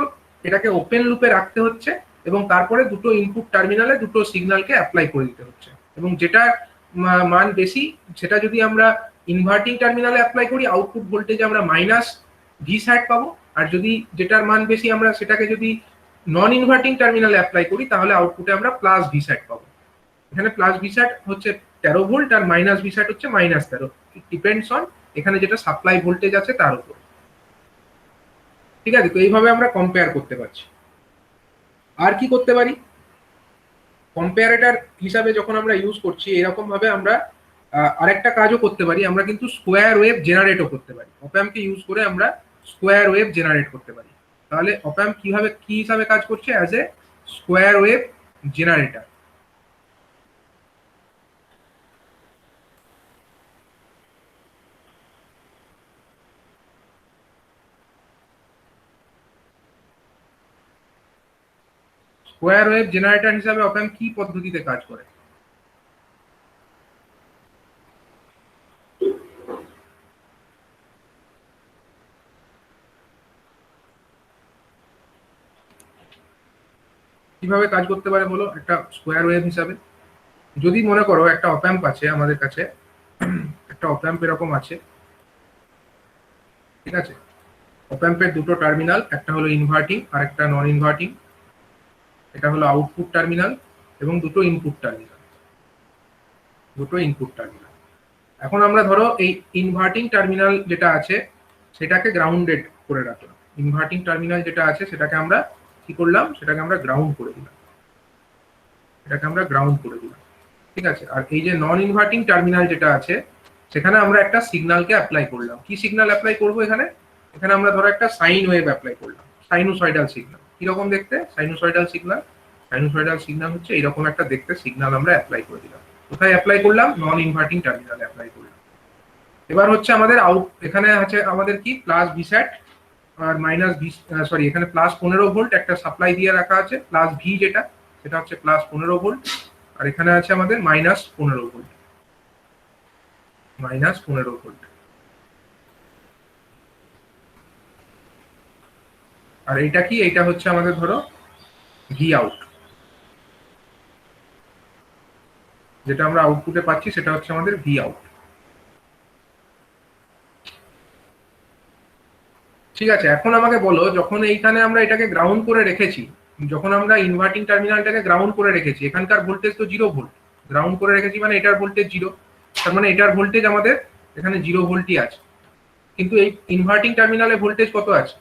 এটাকে ওপেন লুপে রাখতে হচ্ছে এবং তারপরে দুটো ইনপুট টার্মিনালে দুটো সিগন্যালকে অ্যাপ্লাই করে দিতে হচ্ছে, এবং যেটা মান বেশি সেটা যদি আমরা ইনভার্টিং টার্মিনালে অ্যাপ্লাই করি আউটপুট ভোল্টেজে আমরা মাইনাস ভি স্যাট পাবো, আর যদি যেটার মান বেশি আমরা সেটাকে যদি নন ইনভার্টিং টার্মিনালে অ্যাপ্লাই করি তাহলে আউটপুটে আমরা প্লাস ভি স্যাট পাবো। এখানে প্লাস ভি স্যাট হচ্ছে 13 ভোল্ট আর মাইনাস ভি স্যাট হচ্ছে -13। ইট ডিপেন্ডস অন এখানে যেটা সাপ্লাই ভোল্টেজ আছে তার উপর। ঠিক আছে, তো এইভাবে আমরা কম্পেয়ার করতে পারছি। আর কি করতে পারি, কম্পেয়ারেটর হিসাবে যখন আমরা ইউজ করছি এরকম ভাবে আমরা আরেকটা কাজও করতে পারি, আমরা কিন্তু স্কোয়ার ওয়েভ জেনারেটও করতে পারি। অপঅ্যাম্পকে ইউজ করে আমরা স্কোয়ার ওয়েভ জেনারেট করতে পারি। তাহলে অপঅ্যাম্প কিভাবে কি হিসাবে কাজ করছে, as a square wave generator. Square wave generator হিসাবে অপঅ্যাম্প কি পদ্ধতিতে কাজ করে? কিভাবে কাজ করতে পারে বলো একটা স্কোয়ার ওয়েভ হিসাবে? যদি মনে করো একটা অপঅ্যাম্প আছে আমাদের কাছে, একটা অপঅ্যাম্প এরকম আছে, ঠিক আছে, অপঅ্যাম্পের দুটো টার্মিনাল, একটা হলো ইনভার্টিং আর একটা নন ইনভার্টিং, এটা হলো আউটপুট টার্মিনাল এবং দুটো ইনপুট টার্মিনাল, এখন আমরা ধরো এই ইনভার্টিং টার্মিনাল যেটা আছে সেটাকে গ্রাউন্ডেড করে রাখলাম। ইনভার্টিং টার্মিনাল যেটা আছে সেটাকে আমরা কি করলাম, সেটাকে আমরা গ্রাউন্ড করে দিলাম, ঠিক আছে। আর এই যে নন ইনভার্টিং টার্মিনাল যেটা আছে সেখানে আমরা একটা সিগন্যালকে অ্যাপ্লাই করলাম। কি সিগন্যাল অ্যাপ্লাই করবো এখানে? এখানে আমরা ধরো একটা সাইন ওয়েভ অ্যাপ্লাই করলাম, সাইনোসয়েডাল সিগন্যাল। কিরকম দেখতে সাইনোসয়েডাল সিগন্যাল? সাইনোসয়েডাল সিগন্যাল হচ্ছে এরকম একটা দেখতে সিগন্যাল আমরা অ্যাপ্লাই করে দিলাম। কোথায় অ্যাপ্লাই করলাম? নন ইনভার্টিং টার্মিনালে অ্যাপ্লাই করলাম। এবার হচ্ছে আমাদের এখানে আছে আমাদের কি প্লাস ভি স্যাট আর মাইনাস ভি, সরি এখানে প্লাস 15 ভোল্ট একটা সাপ্লাই দিয়ে রাখা আছে, প্লাস ভি যেটা সেটা হচ্ছে প্লাস 15 ভোল্ট, আর এখানে আছে আমাদের মাইনাস 15 ভোল্ট, আর এইটা কি, এইটা হচ্ছে আমাদের ধরো ভি আউট, যেটা আমরা আউটপুটে পাচ্ছি সেটা হচ্ছে আমাদের ভি আউট। ঠিক আছে, এখন আমাকে বলো যখন এইখানে আমরা এটাকে গ্রাউন্ড করে রেখেছি, যখন আমরা ইনভার্টিং টার্মিনালটাকে গ্রাউন্ড করে রেখেছি, এখানকার ভোল্টেজ তো 0 ভোল্ট, গ্রাউন্ড করে রেখেছি মানে এটার ভোল্টেজ 0, তার মানে এটার ভোল্টেজ আমাদের এখানে 0 ভোল্টই আছে। কিন্তু এই ইনভার্টিং টার্মিনালে ভোল্টেজ কত আছে?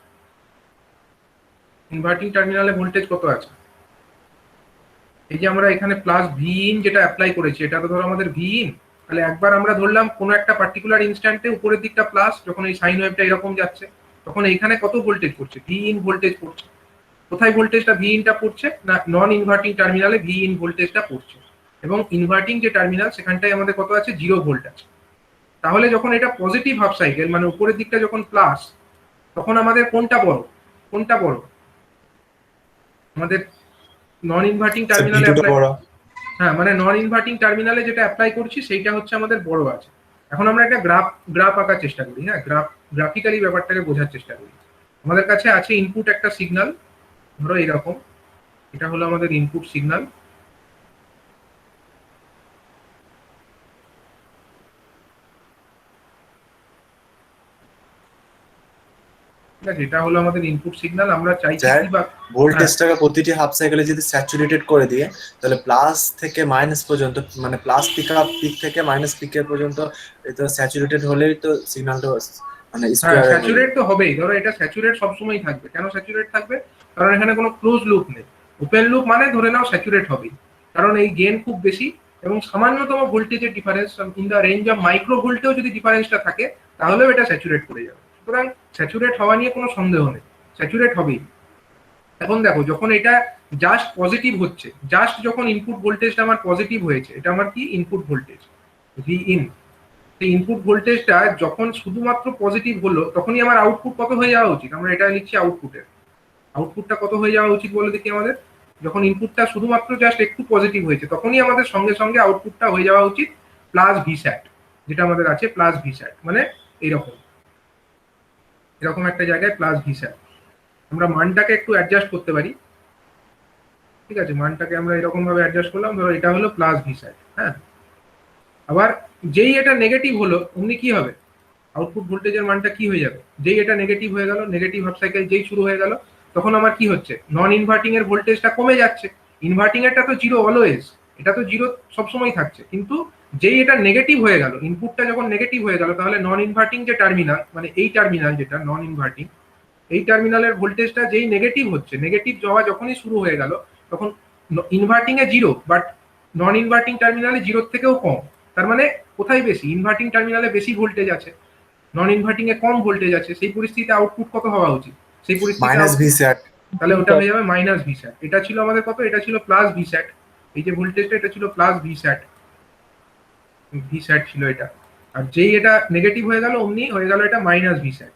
এই যে আমরা এখানে প্লাস ভি ইন যেটা অ্যাপ্লাই করেছি এটা তো ধরো আমাদের ভি ইন, তাহলে একবার আমরা ধরলাম কোনো একটা পার্টিকুলার ইনস্ট্যান্টে উপরের দিকটা প্লাস, যখন এই সাইন ওয়েভটা এরকম যাচ্ছে তখন এইখানে কত ভোল্টেজ পড়ছে? ভি ইন ভোল্টেজ পড়ছে। কোথায় ভোল্টেজটা ভি ইনটা পড়ছে? না নন ইনভার্টিং টার্মিনালে ভি ইন ভোল্টেজটা পড়ছে, এবং ইনভার্টিং যে টার্মিনাল সেখানটায় আমাদের কত আছে? 0 ভোল্ট আছে। তাহলে যখন এটা পজিটিভ হাফ সাইকেল মানে উপরের দিকটা যখন প্লাস, তখন আমাদের কোনটা বড়? আমাদের নন ইনভার্টিং টার্মিনালে হ্যাঁ, মানে নন ইনভার্টিং টার্মিনালে যেটা অ্যাপ্লাই করছি সেইটা হচ্ছে আমাদের বড় আছে। এখন আমরা একটা গ্রাফ আঁকার চেষ্টা করি, হ্যাঁ, গ্রাফিক্যালি ব্যাপারটাকে বোঝার চেষ্টা করি। আমাদের কাছে আছে ইনপুট একটা সিগন্যাল, ধরো এরকম, এটা হলো আমাদের ইনপুট সিগন্যাল, ঠিক আছে, এটা হলো আমাদের ইনপুট সিগন্যাল। আমরা চাইছি কি বা ভোল্টেজটাকে প্রতিটি হাফ সাইকেলে যদি স্যাচুরেটেড করে দিয়ে তাহলে প্লাস থেকে মাইনাস পর্যন্ত, মানে প্লাস পিক থেকে মাইনাস পিকের পর্যন্ত এটা স্যাচুরেটেড হলেই তো সিগন্যালটা মানে স্যাচুরেট তো হবেই। ধরো এটা স্যাচুরেট সবসময় থাকবে। কেন স্যাচুরেট থাকবে? কারণ এখানে কোনো ক্লোজ লুপ নেই। ওপেন লুপ মানে ধরে নাও স্যাচুরেট হবেই, কারণ এই গেইন খুব বেশি এবং সামান্যতম ভোল্টেজের difference in the range of micro ভোল্টেও যদি ডিফারেন্সটা থাকে তাহলেও এটা স্যাচুরেট করে যাবে। সুতরাং স্যাচুরেট হওয়া নিয়ে কোনো সন্দেহ নেই, স্যাচুরেট হবেই। এখন দেখো যখন এটা জাস্ট পজিটিভ হচ্ছে, জাস্ট যখন ইনপুট ভোল্টেজটা আমার পজিটিভ হয়েছে, এটা আমার কি ইনপুট ভোল্টেজ ভি ইন, এই ইনপুট ভোল্টেজটা যখন শুধুমাত্র পজিটিভ হলো তখনই আমার আউটপুট কত হয়ে যাওয়া উচিত? আমরা এটা লিখছি আউটপুটের, আউটপুটটা কত হয়ে যাওয়া উচিত বলে দেখি আমাদের। যখন ইনপুটটা শুধুমাত্র জাস্ট একটু পজিটিভ হয়েছে তখনই আমাদের সঙ্গে সঙ্গে আউটপুটটা হয়ে যাওয়া উচিত প্লাস ভি স্যাট, যেটা আমাদের আছে প্লাস ভি স্যাট, মানে এরকম একটা জায়গায় প্লাস ভি স্যাট। আমরা মানটাকে একটু অ্যাডজাস্ট করতে পারি, ঠিক আছে, মানটাকে আমরা এরকম ভাবে অ্যাডজাস্ট করলাম, ধরো এটা হলো প্লাস ভি স্যাট, হ্যাঁ, আবার যেই এটা নেগেটিভ হলো অমনি কি হবে, আউটপুট ভোল্টেজের মানটা কি হয়ে যাবে, যেই এটা নেগেটিভ হয়ে গেল, নেগেটিভ হাফ সাইকেল যেই শুরু হয়ে গেল, তখন আমার কি হচ্ছে, নন ইনভার্টিং এর ভোল্টেজটা কমে যাচ্ছে। ইনভার্টিং এরটা তো জিরো অলওয়েজ, এটা তো জিরো সবসময় থাকছে, কিন্তু যেই এটা নেগেটিভ হয়ে গেল, ইনপুটটা যখন নেগেটিভ হয়ে গেল, তাহলে নন ইনভার্টিং যে টার্মিনাল, মানে এই টার্মিনাল যেটা নন ইনভার্টিং, এই টার্মিনালের ভোল্টেজটা যেই নেগেটিভ হচ্ছে, নেগেটিভ যাওয়া যখনই শুরু হয়ে গেল, তখন inverting A zero, but non inverting টার্মিনালে জিরোর থেকেও কম। তার মানে কোথায় বেশি, ইনভার্টিং টার্মিনালে বেশি ভোল্টেজ আছে, নন ইনভার্টিং এ কম ভোল্টেজ আছে, সেই পরিস্থিতিতে আউটপুট কত হওয়া উচিত, সেই পরিস্থিতিতে মাইনাস ভি স্যাট। তাহলে ওটা হয়ে যাবে মাইনাস ভি স্যাট। এটা ছিল আমাদের কত, এটা ছিল প্লাস ভি স্যাট, এই যে ভোল্টেজটা এটা ছিল প্লাস ভি স্যাট, ভি স্যাট ছিল এটা। আর যেই এটা নেগেটিভ হয়ে গেল অমনি হয়ে গেল এটা মাইনাস ভি স্যাট।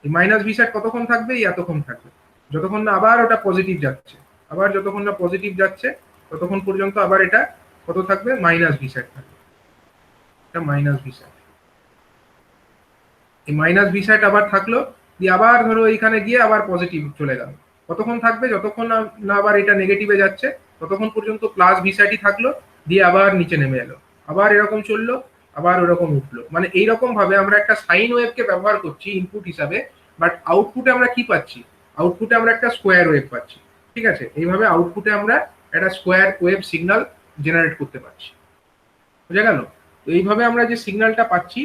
এই মাইনাস ভি স্যাট কতক্ষণ থাকবে, এই এতক্ষণ থাকবে, যতক্ষণ না আবার ওটা পজিটিভ যাচ্ছে, আবার যতক্ষণ না পজিটিভ যাচ্ছে ততক্ষণ পর্যন্ত আবার এটা কত থাকবে, মাইনাস ভি স্যাট থাকবে, এটা মাইনাস ভি স্যাট। এই মাইনাস ভি স্যাট আবার থাকলো, দিয়ে আবার ধরো এইখানে গিয়ে আবার পজিটিভ চলে গেল, কতক্ষণ থাকবে, যতক্ষণ না আবার এটা নেগেটিভে যাচ্ছে ততক্ষণ পর্যন্ত প্লাস ভি স্যাটই থাকলো, দিয়ে আবার নিচে নেমে এলো, আবার এরকম চললো, আবার ওরকম উঠলো। মানে এইরকম ভাবে আমরা একটা সাইন ওয়েভকে ব্যবহার করছি ইনপুট হিসাবে, বাট আউটপুটে আমরা কি পাচ্ছি, আউটপুটে আমরা একটা স্কোয়ার ওয়েভ পাচ্ছি। ঠিক আছে, এইভাবে আউটপুটে আমরা একটা স্কোয়ার ওয়েভ সিগন্যাল জেনারেট করতে পারছি। বুঝা গেল? তো এইভাবে আমরা যে সিগন্যালটা পাচ্ছি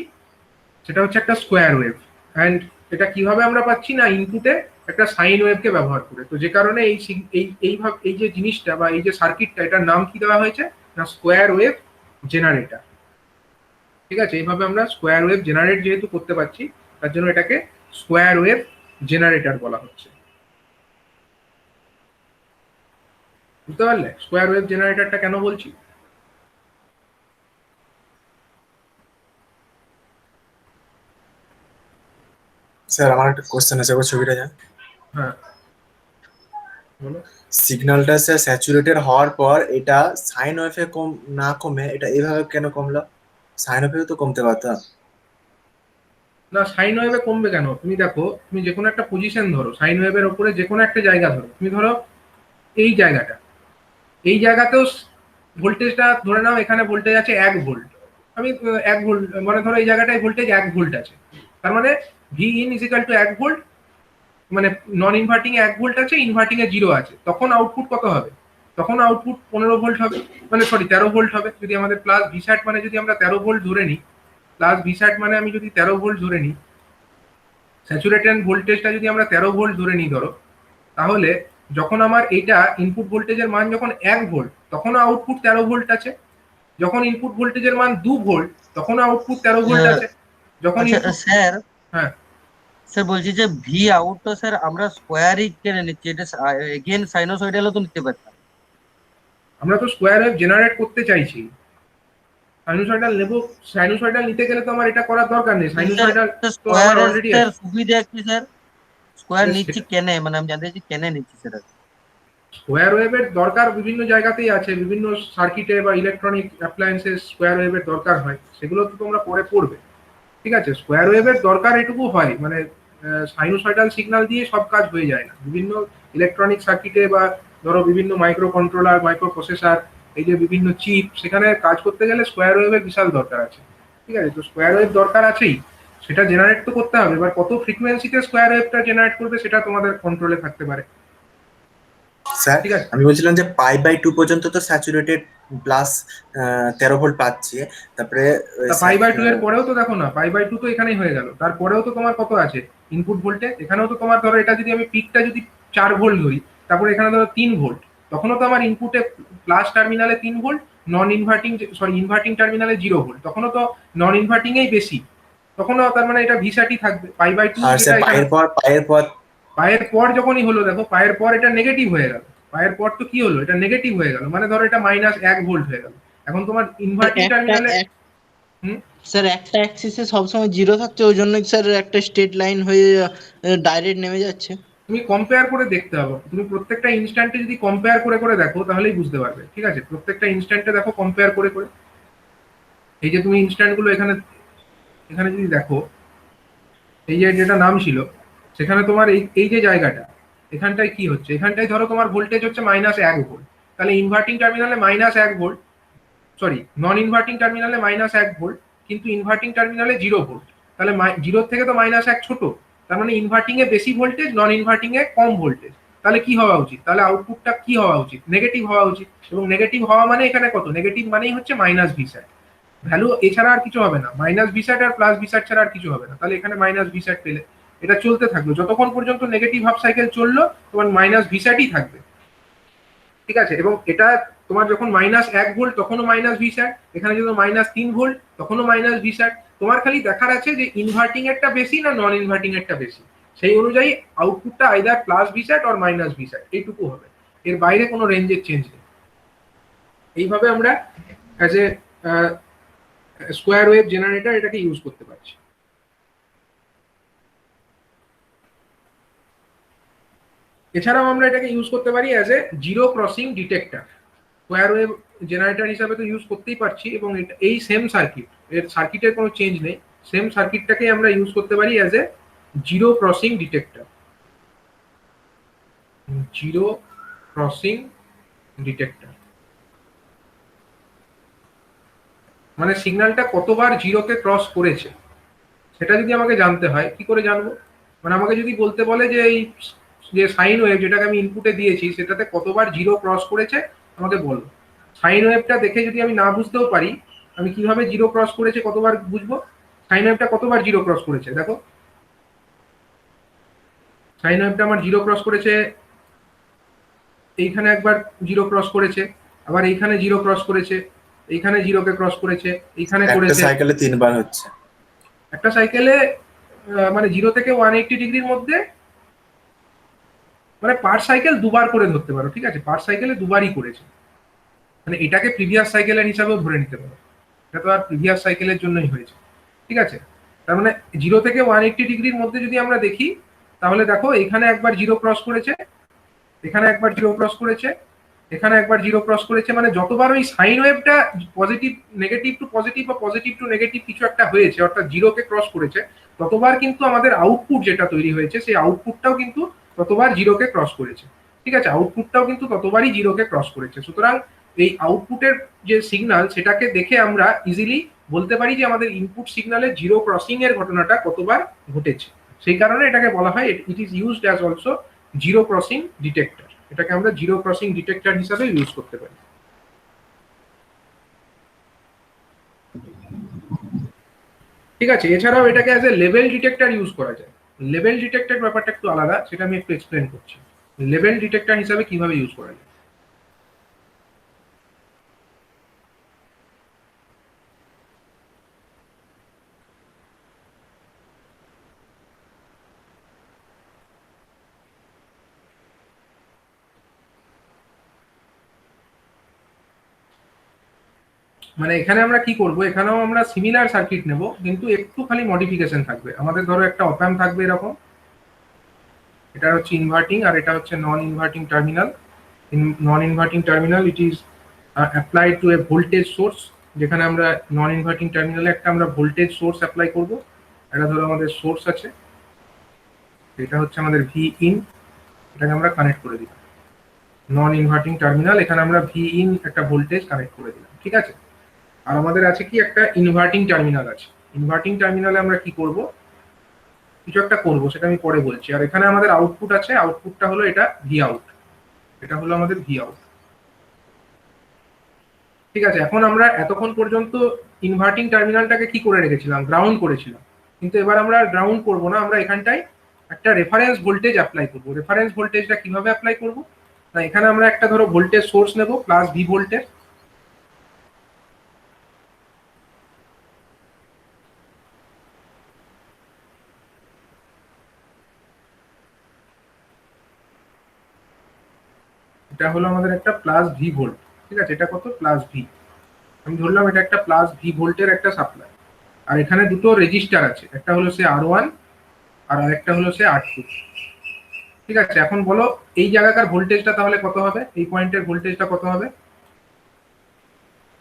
সেটা হচ্ছে একটা স্কোয়ার ওয়েভ। অ্যান্ড এটা কিভাবে আমরা পাচ্ছি না, ইনপুটে একটা সাইন ওয়েভকে ব্যবহার করে। তো যে কারণে এই যে জিনিসটা বা এই যে সার্কিটটা, এটার নাম কি দেওয়া হয়েছে না, স্কোয়ার ওয়েভ জেনারেটর। ঠিক আছে, এইভাবে আমরা স্কোয়ার ওয়েভ জেনারেট যেহেতু করতে পারছি, তার জন্য এটাকে স্কোয়ার ওয়েভ জেনারেটর বলা হচ্ছে। বুঝতে পারলে স্কোয়ার ওয়েভ জেনারেটরটা কেন বলছি? স্যার আমার একটা কোশ্চেন আছে, ওই ছবিটা যান। হ্যাঁ বলো। সিগন্যালটা স্যার স্যাচুরেটেড হওয়ার পর এটা সাইন ওয়েভে না কমে এটা এইভাবে কেন কমলো? সাইন ওয়েভেও তো কমতে পারতো। না, সাইন ওয়েভে কমবে কেন, তুমি দেখো, তুমি যে কোনো একটা পজিশন ধরো, সাইন ওয়েভের উপরে যে কোনো একটা জায়গা ধরো, তুমি ধরো এই জায়গাটা, এই জায়গাতেও ভোল্টেজটা ধরে নাও, এখানে ভোল্টেজ আছে 1 ভোল্ট, আমি 1 ভোল্ট মানে ধরো এই জায়গাটায় ভোল্টেজ 1 ভোল্ট আছে, তার মানে V in is equal two 1 volt, মানে নন ইনভার্টিং এ 1 ভোল্ট আছে, ইনভার্টিং এ 0 আছে, তখন আউটপুট কত হবে, তখন আউটপুট 15 ভোল্ট হবে, মানে সরি 13 ভোল্ট হবে। যদি আমাদের প্লাস ভিস্যাট মানে যদি আমরা 13 ভোল্ট ধরে নিই, প্লাস ভিস্যাট মানে আমি যদি 13 ভোল্ট ধরে নিই, স্যাচুরেটেড ভোল্টেজটা যদি আমরা 13 ভোল্ট ধরে নিই ধরো, তাহলে যখন আমার এইটা ইনপুট ভোল্টেজের মান যখন 1 ভোল্ট, তখন আউটপুট 13 ভোল্ট আছে, যখন ইনপুট ভোল্টেজের মান 2 ভোল্ট, তখন আউটপুট 13 ভোল্ট আছে, যখন আচ্ছা স্যার, হ্যাঁ স্যার বলছি যে ভি আউট তো স্যার আমরা স্কোয়ারই কেনে নিচ্ছি, এটা এগেন সাইনোসয়েডালও তো নিতে পারতাম। আমরা তো স্কোয়ার ওয়েভ জেনারেট করতে চাইছি, সাইনোসয়েডাল নেব, সাইনোসয়েডাল নিতে গেলে তো আমার এটা করার দরকার নেই, সাইনোসয়েডাল তো আমার স্কোয়ারের অলরেডি স্যার আছে। সুবিধা কি স্যার, স্কোয়ার Yes, নিচ্ছি কেনে, মানে আমি জানতে চাইছি কেনে নিচ্ছি সেটা। স্কোয়ার ওয়েভের দরকার বিভিন্ন জায়গাতেই আছে, বিভিন্ন সার্কিটে বা ইলেকট্রনিক অ্যাপ্লায়েন্সে স্কোয়ার ওয়েভের দরকার হয়, সেগুলো তো তোমরা পরে পড়বে। ঠিক আছে, স্কোয়ার ওয়েভের দরকার এটুকু হয়, মানে সাইনোসয়েডাল সিগন্যাল দিয়ে সব কাজ হয়ে যায় না, বিভিন্ন ইলেকট্রনিক সার্কিটে বা ধরো বিভিন্ন মাইক্রো কন্ট্রোলার, মাইক্রো প্রসেসর, এই যে বিভিন্ন চিপ, সেখানে কাজ করতে গেলে স্কোয়ার ওয়েভের বিশাল দরকার আছে। ঠিক আছে, তো স্কোয়ার ওয়েভ দরকার আছেই, সেটা জেনারেট তো করতে হবে। এবার কত ফ্রিকোয়েন্সিতে স্কোয়ার ওয়েভটা জেনারেট করবে সেটা তোমাদের কন্ট্রোলে থাকতে পারে। স্যার ঠিক আছে, আমি বলছিলাম যে পাই/2 পর্যন্ত তো স্যাচুরেটেড প্লাস 13 ভোল্ট পাচ্ছি, তারপরে তা পাই/2 এর পরেও তো দেখো না, পাই/2 তো এখানেই হয়ে গেল, তারপরেও তো তোমার কত আছে ইনপুট ভোল্টেজ, এখানেও তো তোমার ধরো এটা যদি আমি পিকটা যদি 4 ভোল্ট ধরি, তারপরে এখানে ধরো 3 ভোল্ট, তখনও তো আমার ইনপুটে প্লাস টার্মিনালে 3 ভোল্ট, নন ইনভার্টিং সরি ইনভার্টিং টার্মিনালে 0 ভোল্ট, তখনও তো নন ইনভার্টিং এই বেশি, তখনও তার মানে এটা ভিসাটি থাকবে পাই/2। আর স্যার পায়ের পর পায়ের পর যখনই হলো, দেখো পায়ের পর এটা নেগেটিভ হয়ে গেল, পায়ের পর তো কি হলো, এটা নেগেটিভ হয়ে গেল, মানে ধরো এটা -1 ভোল্ট হয়ে গেল, এখন তোমার ইনভার্টিং টার্মিনালে স্যার একটা অ্যাক্সিসে সবসময় জিরো থাকছে, ওই জন্য স্যার একটা স্ট্রেট লাইন হয়ে ডাইরেক্ট নেমে যাচ্ছে। তুমি কম্পেয়ার করে দেখতে হবে, তুমি প্রত্যেকটা ইনস্ট্যান্টে যদি কম্পেয়ার করে করে দেখো তাহলেই বুঝতে পারবে। ঠিক আছে, প্রত্যেকটা ইনস্ট্যান্টে দেখো কম্পেয়ার করে করে, এই যে তুমি ইনস্ট্যান্ট গুলো এখানে এখানে যদি দেখো, এই যে যেটা নাম ছিল, সেখানে তোমার এই এই যে জায়গাটা, এখানটায় কি হচ্ছে, এখানটায় ধরো তোমার ভোল্টেজ হচ্ছে -1 ভোল্ট, তাহলে ইনভার্টিং টার্মিনালে -1 ভোল্ট, সরি নন ইনভার্টিং টার্মিনালে -1 ভোল্ট, কিন্তু ইনভার্টিং টার্মিনালে 0 ভোল্ট। তাহলে 0 থেকে তো -1 ছোট, তার মানে ইনভার্টিং এ বেশি ভোল্টেজ, নন ইনভার্টিং এ কম ভোল্টেজ। তাহলে কি হওয়া উচিত? তাহলে আউটপুটটা কি হওয়া উচিত? নেগেটিভ হওয়া উচিত। এবং নেগেটিভ হওয়া মানে এখানে কত? নেগেটিভ মানেই হচ্ছে -V∗। ভ্যালু এছাড়া আর কিছু হবে না, -V∗ আর +V∗ ছাড়া আর কিছু হবে না। তাহলে এখানে -V∗ পেলে এটা চলতে থাকলো, যতক্ষণ পর্যন্ত নেগেটিভ হাফ সাইকেল চললো তোমার -V∗ই থাকবে, ঠিক আছে। এবং এটা তোমার যখন -1 ভোল্ট তখনও -V∗, এখানে যখন -3 ভোল্ট তখনও -V∗। তোমার খালি দেখার আছে যে ইনভার্টিং এরটা বেশি না নন ইনভার্টিং এরটা বেশি, সেই অনুযায়ী আউটপুটটা আইদার +V∗ অর -V∗, এইটুকু হবে। এর বাইরে কোনো রেঞ্জের চেঞ্জ নেই। এইভাবে আমরা as a square wave generator এটাকে ইউজ করতে পারছি। এছাড়াও আমরা এটাকে ইউজ করতে পারি as a zero crossing detector. Square wave generator হিসাবে তো ইউজ করতেই পারছি, এবং এই সেম সার্কিট, এর সার্কিটের কোনো চেঞ্জ নেই, সেম সার্কিটটাকে আমরা ইউজ করতে পারি as a zero crossing detector. Zero crossing detector মানে সিগন্যালটা কতবার জিরোকে ক্রস করেছে সেটা যদি আমাকে জানতে হয়, কি করে জানবো? মানে আমাকে যদি বলতে বলে যে এই যে সাইন ওয়েভ যেটাকে আমি ইনপুটে দিয়েছি সেটাতে কতবার জিরো ক্রস করেছে আমাকে বলো। সাইন ওয়েভটা দেখে যদি আমি না বুঝতেও পারি, আমি কিভাবে জিরো ক্রস করেছে কতবার বুঝবো? সাইন ওয়েভটা কতবার জিরো ক্রস করেছে দেখো। সাইন ওয়েভটা আমার জিরো ক্রস করেছে, এইখানে একবার জিরো ক্রস করেছে, আবার এইখানে জিরো ক্রস করেছে, এইখানে জিরোকে ক্রস করেছে, এইখানে একটা করেছে। সাইকেলে 3 বার হচ্ছে। একটা সাইকেলে মানে 0 থেকে 180 ডিগ্রির মধ্যে, মানে পার সাইকেল দুবার করে ধরতে পারো, ঠিক আছে, পার সাইকেলে দুবারই করেছে। মানে এটাকে প্রিভিয়াস সাইকেলের হিসাবেও ধরে নিতে পারো, এটা তো আর প্রিভিয়াস সাইকেলের জন্যই হয়েছে, ঠিক আছে। তার মানে 0 থেকে 180 ডিগ্রির মধ্যে যদি আমরা দেখি, তাহলে দেখো এখানে একবার জিরো ক্রস করেছে, এখানে একবার জিরো ক্রস করেছে, এখানে একবার জিরো ক্রস করেছে। মানে যতবার ওই সাইন ওয়েভটা পজিটিভ নেগেটিভ টু পজিটিভ বা পজিটিভ টু নেগেটিভ কিছু একটা হয়েছে, অর্থাৎ জিরোকে ক্রস করেছে, ততবার কিন্তু আমাদের আউটপুট যেটা তৈরি হয়েছে সেই আউটপুটটাও কিন্তু ততবার জিরোকে ক্রস করেছে, ঠিক আছে। আউটপুটটাও কিন্তু ততবারই জিরোকে ক্রস করেছে। সুতরাং এই আউটপুটের যে সিগন্যাল সেটাকে দেখে আমরা ইজিলি বলতে পারি যে আমাদের ইনপুট সিগন্যালের জিরো ক্রসিং এর ঘটনাটা কতবার ঘটেছে। সেই কারণে এটাকে বলা হয় it is used as also zero crossing detector. এটাকে আমরা জিরো ক্রসিং ডিটেক্টর হিসাবে ইউজ করতে পারি। ঠিক আছে। এছাড়াও এটাকে as a level detector use করা যায়। লেভেল ডিটেক্টর ব্যাপারটা একটু আলাদা, সেটা আমি একটু এক্সপ্লেন করছি। লেভেল ডিটেক্টর হিসাবে কিভাবে ইউজ করা যায়। মানে এখানে আমরা কি করব, এখানেও আমরা সিমিলার সার্কিট নেব, কিন্তু একটু খালি মডিফিকেশন থাকবে। আমাদের ধরো একটা অপ অ্যাম্প থাকবে এরকম, এটা হচ্ছে ইনভার্টিং আর এটা হচ্ছে non inverting terminal. Non inverting terminal it is applied to a voltage source, যেখানে আমরা নন ইনভার্টিং টার্মিনালে একটা আমরা ভোল্টেজ সোর্স অ্যাপ্লাই করব। এটা ধরো আমাদের সোর্স আছে, এটা হচ্ছে আমাদের ভি ইন, এটাকে আমরা কানেক্ট করে দিলাম। নন ইনভার্টিং টার্মিনাল, এখানে আমরা ভি ইন একটা ভোল্টেজ কানেক্ট করে দিলাম, ঠিক আছে। আর আমাদের আছে কি একটা ইনভার্টিং টার্মিনাল আছে। ইনভার্টিং টার্মিনালে আমরা কি করব, কিছু একটা করব, সেটা আমি পরে বলছি। আর এখানে আমাদের আউটপুট আছে, আউটপুটটা হলো এটা ভি আউট, এটা হলো আমাদের ভি আউট, ঠিক আছে। এখন আমরা এতক্ষণ পর্যন্ত ইনভার্টিং টার্মিনালটাকে কি করে রেখেছিলাম, গ্রাউন্ড করেছিলাম। কিন্তু এবার আমরা গ্রাউন্ড করব না, আমরা এখানটায় একটা রেফারেন্স ভোল্টেজ অ্যাপ্লাই করব। রেফারেন্স ভোল্টেজটা কিভাবে অ্যাপ্লাই করব না, এখানে আমরা একটা ধরো ভোল্টেজ সোর্স নেব +V ভোল্টেজ, এটা হলো আমাদের একটা +V ভোল্ট, ঠিক আছে। এটা কত, +V, আমি ধরলাম এটা একটা +V ভোল্টের একটা সাপ্লাই। আর এখানে দুটো রেজিস্টার আছে, একটা হলো সে R1 আর আরেকটা হলো সে R2, ঠিক আছে। এখন বলো এই জায়গাকার ভোল্টেজটা তাহলে কত হবে, এই পয়েন্টের ভোল্টেজটা কত হবে?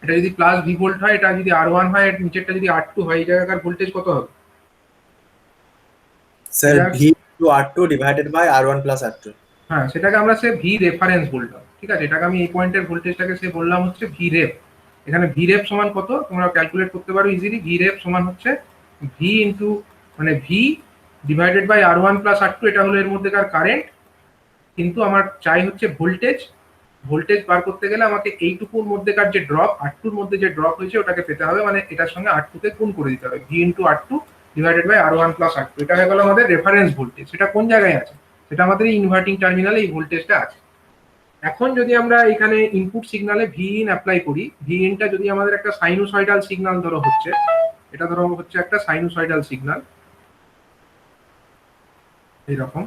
এটা যদি +V ভোল্ট হয়, এটা যদি R1 হয়, এর নিচেরটা যদি R2 হয়, এই জায়গাকার ভোল্টেজ কত হবে? Sir V to R2 divided by R1 plus R2। হ্যাঁ, সেটাকে আমরা সে ভি রেফারেন্স বললাম, ঠিক আছে। এটাকে আমি এই পয়েন্টের ভোল্টেজটাকে সে বললাম হচ্ছে ভি রেফ। এখানে ভি রেফ সমান কত তোমরা ক্যালকুলেট করতে পারো ইজিলি। ভি রেফ সমান হচ্ছে ভি ইন্টু মানে V divided by R1 plus R2, এটা হলো এর মধ্যেকার কারেন্ট, কিন্তু আমার চাই হচ্ছে ভোল্টেজ। ভোল্টেজ বার করতে গেলে আমাকে এইটুকুর মধ্যেকার যে ড্রপ R2 এর মধ্যে যে ড্রপ হয়েছে ওটাকে পেতে হবে, মানে এটার সঙ্গে R2 কে গুণ করে দিতে হবে, V into R2 divided by R1 plus R2। এটা হয়ে গেল আমাদের রেফারেন্স ভোল্টেজ। সেটা কোন জায়গায় আছে? সেটা আমাদের ইনভার্টিং টার্মিনালে এই ভোল্টেজটা আছে। এখন যদি আমরা এখানে ইনপুট সিগনালে ভি ইন অ্যাপ্লাই করি, ভি ইনটা যদি আমাদের একটা সাইনোসয়েডাল সিগন্যাল ধরো হচ্ছে, এটা ধরো হচ্ছে একটা সাইনোসয়েডাল সিগন্যাল এইরকম,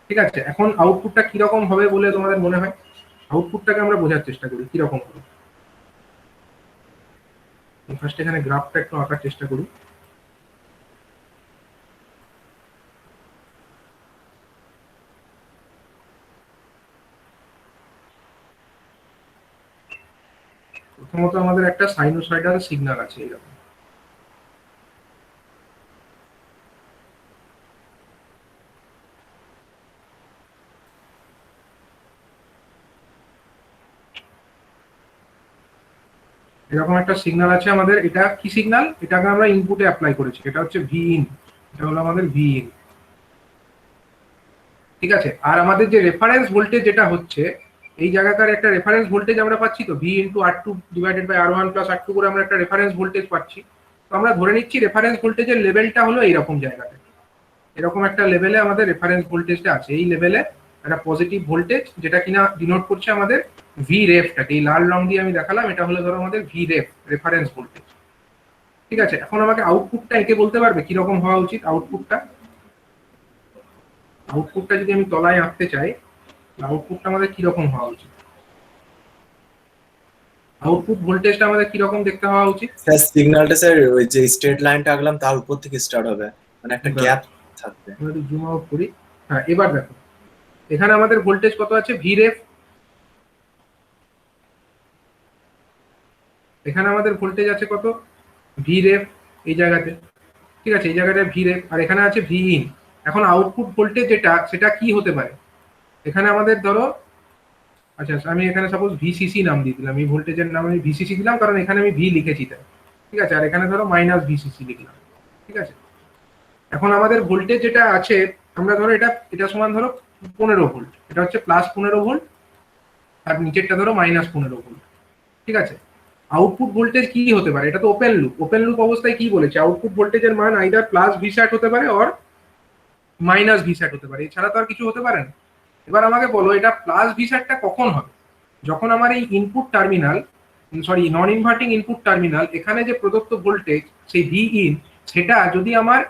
ঠিক আছে। এখন আউটপুটটা কিরকম হবে বলে তোমাদের মনে হয়? আউটপুটটাকে আমরা বোঝার চেষ্টা করি কিরকম হবে। ফার্স্ট এখানে গ্রাফটা একটু আঁকার চেষ্টা করি। প্রথমত আমাদের একটা সাইনোসয়েডাল সিগন্যাল আছে এরকম, এরকম একটা সিগন্যাল আছে আমাদের। এটা কি সিগন্যাল? এটাকে আমরা ইনপুটে অ্যাপ্লাই করেছি, এটা হচ্ছে ভি ইন, এটা হলো আমাদের ভি ইন, ঠিক আছে। আর আমাদের যে রেফারেন্স ভোল্টেজ যেটা হচ্ছে এই জায়গাকার একটা রেফারেন্স ভোল্টেজ আমরা পাচ্ছি, তো V into R2 divided by R1 plus R2 করে আমরা একটা রেফারেন্স ভোল্টেজ পাচ্ছি। তো আমরা ধরে নিচ্ছি রেফারেন্স ভোল্টেজের লেভেলটা হলো এইরকম জায়গাতে, এরকম একটা লেভেলে আমাদের রেফারেন্স ভোল্টেজটা আছে। এই লেভেলে একটা পজিটিভ ভোল্টেজ যেটা কিনা ডিনোট করছে আমাদের ভি রেফটাকে, এই লাল রং দিয়ে আমি দেখালাম, এটা হলো ধরো আমাদের ভি রেফ, রেফারেন্স ভোল্টেজ, ঠিক আছে। এখন আমাকে আউটপুটটা এঁকে বলতে পারবে কিরকম হওয়া উচিত? আউটপুটটা যদি আমি তলায় আঁকতে চাই, আউটপুটটা আমাদের কিরকম হওয়া উচিত? আউটপুট ভোল্টেজটা আমাদের কিরকম দেখতে হওয়া উচিত? স্যার সিগন্যালটা স্যার ওই যে স্ট্রেট লাইনটা আঁকলাম তার উপর থেকে স্টার্ট হবে, মানে একটা গ্যাপ থাকবে। আমরা একটু জুম আউট করি। হ্যাঁ, এবার দেখো এখানে আমাদের ভোল্টেজ কত আছে? ভি রেফ। এখানে আমাদের ভোল্টেজ আছে কত? ভি রেফ এই জায়গাতে, ঠিক আছে, এই জায়গাটা ভি রেফ, আর এখানে আছে ভি ইন। এখন আউটপুট ভোল্টেজ যেটা সেটা কি হতে পারে? এখানে আমাদের ধরো, আচ্ছা আমি এখানে সাপোজ ভিসিসি নাম দিয়ে দিলাম, এই ভোল্টেজের নাম আমি ভিসিসি দিলাম কারণ এখানে আমি ভি লিখেছি তাই, ঠিক আছে। আর এখানে ধরো মাইনাস ভিসিসি লিখলাম, ঠিক আছে। এখন আমাদের ভোল্টেজ যেটা আছে আমরা ধরো এটা সমান ধরো 15 ভোল্ট, এটা হচ্ছে প্লাস 15 ভোল্ট, আর নিচেরটা ধরো মাইনাস 15 ভোল্ট, ঠিক আছে। আউটপুট ভোল্টেজ কি হতে পারে? এটা তো ওপেন লুপ, ওপেন লুপ অবস্থায় কি বলেছে? আউটপুট ভোল্টেজের মান আইদার প্লাস ভিস্যাট হতে পারে অর মাইনাস ভিস্যাট হতে পারে, এছাড়া তো আর কিছু হতে পারে না। এবার আমাকে বলো এটা প্লাস ভিস্যাটটা কখন হবে? যখন আমার এই ইনপুট টার্মিনাল, সরি নন ইনভার্টিং ইনপুট টার্মিনাল, এখানে যে প্রদত্ত ভোল্টেজ সেই ভি ইন, সেটা যদি আমার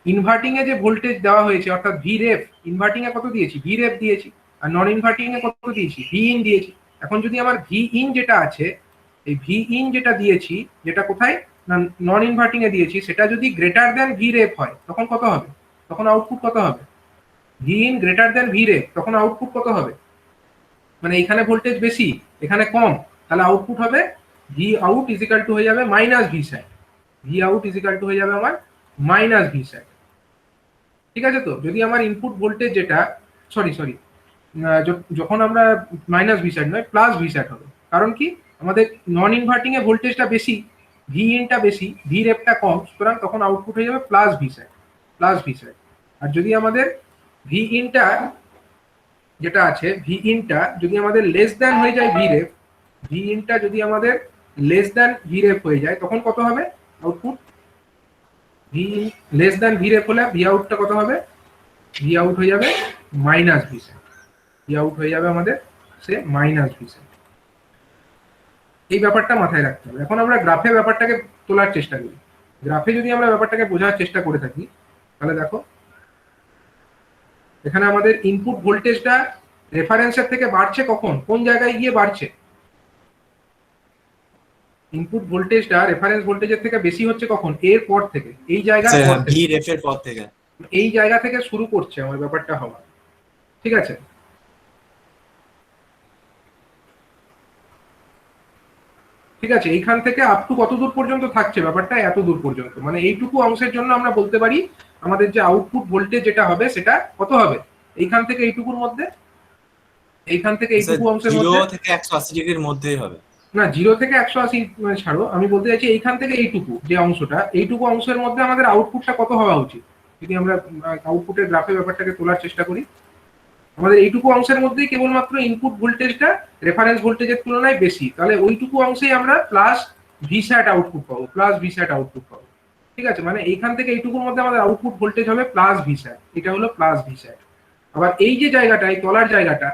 ইনভার্টিং এ যে ভোল্টেজ দেওয়া হয়েছে অর্থাৎ ভি রেফ, ইনভার্টিং এ কত দিয়েছি? ভি রেফ দিয়েছি, আর নন ইনভার্টিং এ কত দিয়েছি? ভি ইন দিয়েছি। এখন যদি আমার ভি ইন যেটা আছে, এই ভি ইন যেটা দিয়েছি, যেটা কোথায় না নন ইনভার্টিং এ দিয়েছি, সেটা যদি গ্রেটার দেন ভি রেফ হয় তখন কত হবে? তখন আউটপুট কত হবে? V in greater than V ref, তখন আউটপুট কত হবে? মানে এখানে ভোল্টেজ বেশি এখানে কম, তাহলে আউটপুট হবে ভি আউট ইজিক্যাল টু হয়ে যাবে minus V sat, V out is equal two হয়ে যাবে আমার মাইনাস ভি স্যাট, ঠিক আছে। তো যদি আমার ইনপুট ভোল্টেজ যেটা সরি যখন আমরা মাইনাস ভি স্যাট নয় প্লাস ভি স্যাট হবে, কারণ কি আমাদের নন ইনভার্টিং এ ভোল্টেজটা বেশি, ভি ইনটা বেশি, ভি রেফটা কম, সুতরাং তখন আউটপুট হয়ে যাবে plus V sat, plus V স্যাট। আর যদি আমাদের ভি ইনটা যেটা আছে, ভি ইনটা যদি আমাদের লেস দ্যান হয়ে যায় ভি রেফ, ভি ইনটা যদি আমাদের লেস দ্যান ভি রেফ হয়ে যায় তখন কত হবে output? V less than V ref হলে ভি আউটটা কত হবে? ভি আউট হয়ে যাবে minus V sat, V out হয়ে যাবে আমাদের সে মাইনাস ভি স্যাট। এই ব্যাপারটা মাথায় রাখতে হবে। এখন আমরা গ্রাফে ব্যাপারটাকে তোলার চেষ্টা করি। গ্রাফে যদি আমরা ব্যাপারটাকে বোঝার চেষ্টা করে থাকি তাহলে দেখো এখানে আমাদের ইনপুট ভোল্টেজটা রেফারেন্সের থেকে বাড়ছে কখন, কোন জায়গায় গিয়ে বাড়ছে? ইনপুট ভোল্টেজটা রেফারেন্স ভোল্টেজের থেকে বেশি হচ্ছে কখন? এর পর থেকে, এই জায়গা ভি রেফ এর পর থেকে, এই জায়গা থেকে শুরু করছে আমার ব্যাপারটা হওয়া, ঠিক আছে। ঠিক আছে, এইখান থেকে আপ টু কত দূর পর্যন্ত থাকছে ব্যাপারটা? এত দূর পর্যন্ত, মানে এইটুকু অংশের জন্য আমরা বলতে পারি আমাদের যে আউটপুট ভোল্টেজ যেটা হবে সেটা কত হবে? এইখান থেকে এইটুকুর মধ্যে, এইখান থেকে এইটুকু অংশের মধ্যে 0 থেকে 180 ডিগ্রির মধ্যেই হবে। না, 0 থেকে 180 মানে ছাড়ো, আমি বলতে চাইছি এইখান থেকে এইটুকু যে অংশটা, এইটুকু অংশের মধ্যে আমাদের আউটপুটটা কত হওয়া উচিত? যদি আমরা আউটপুটের গ্রাফে ব্যাপারটাকে তোলার চেষ্টা করি, আমাদের এইটুকু অংশের মধ্যেই কেবলমাত্র ইনপুট ভোল্টেজটা রেফারেন্স ভোল্টেজের তুলনায় বেশি, তাহলে ওইটুকু অংশেই আমরা প্লাস ভিস্যাট আউটপুট পাবো, প্লাস ভিস্যাট আউটপুট পাবো। ঠিক আছে, মানে এইখান থেকে এইটুকুর মধ্যে আমাদের আউটপুট ভোল্টেজ হবে প্লাস ভিস্যাট, এটা হলো প্লাস ভিস্যাট। আবার এই যে জায়গাটা, এই তলার জায়গাটা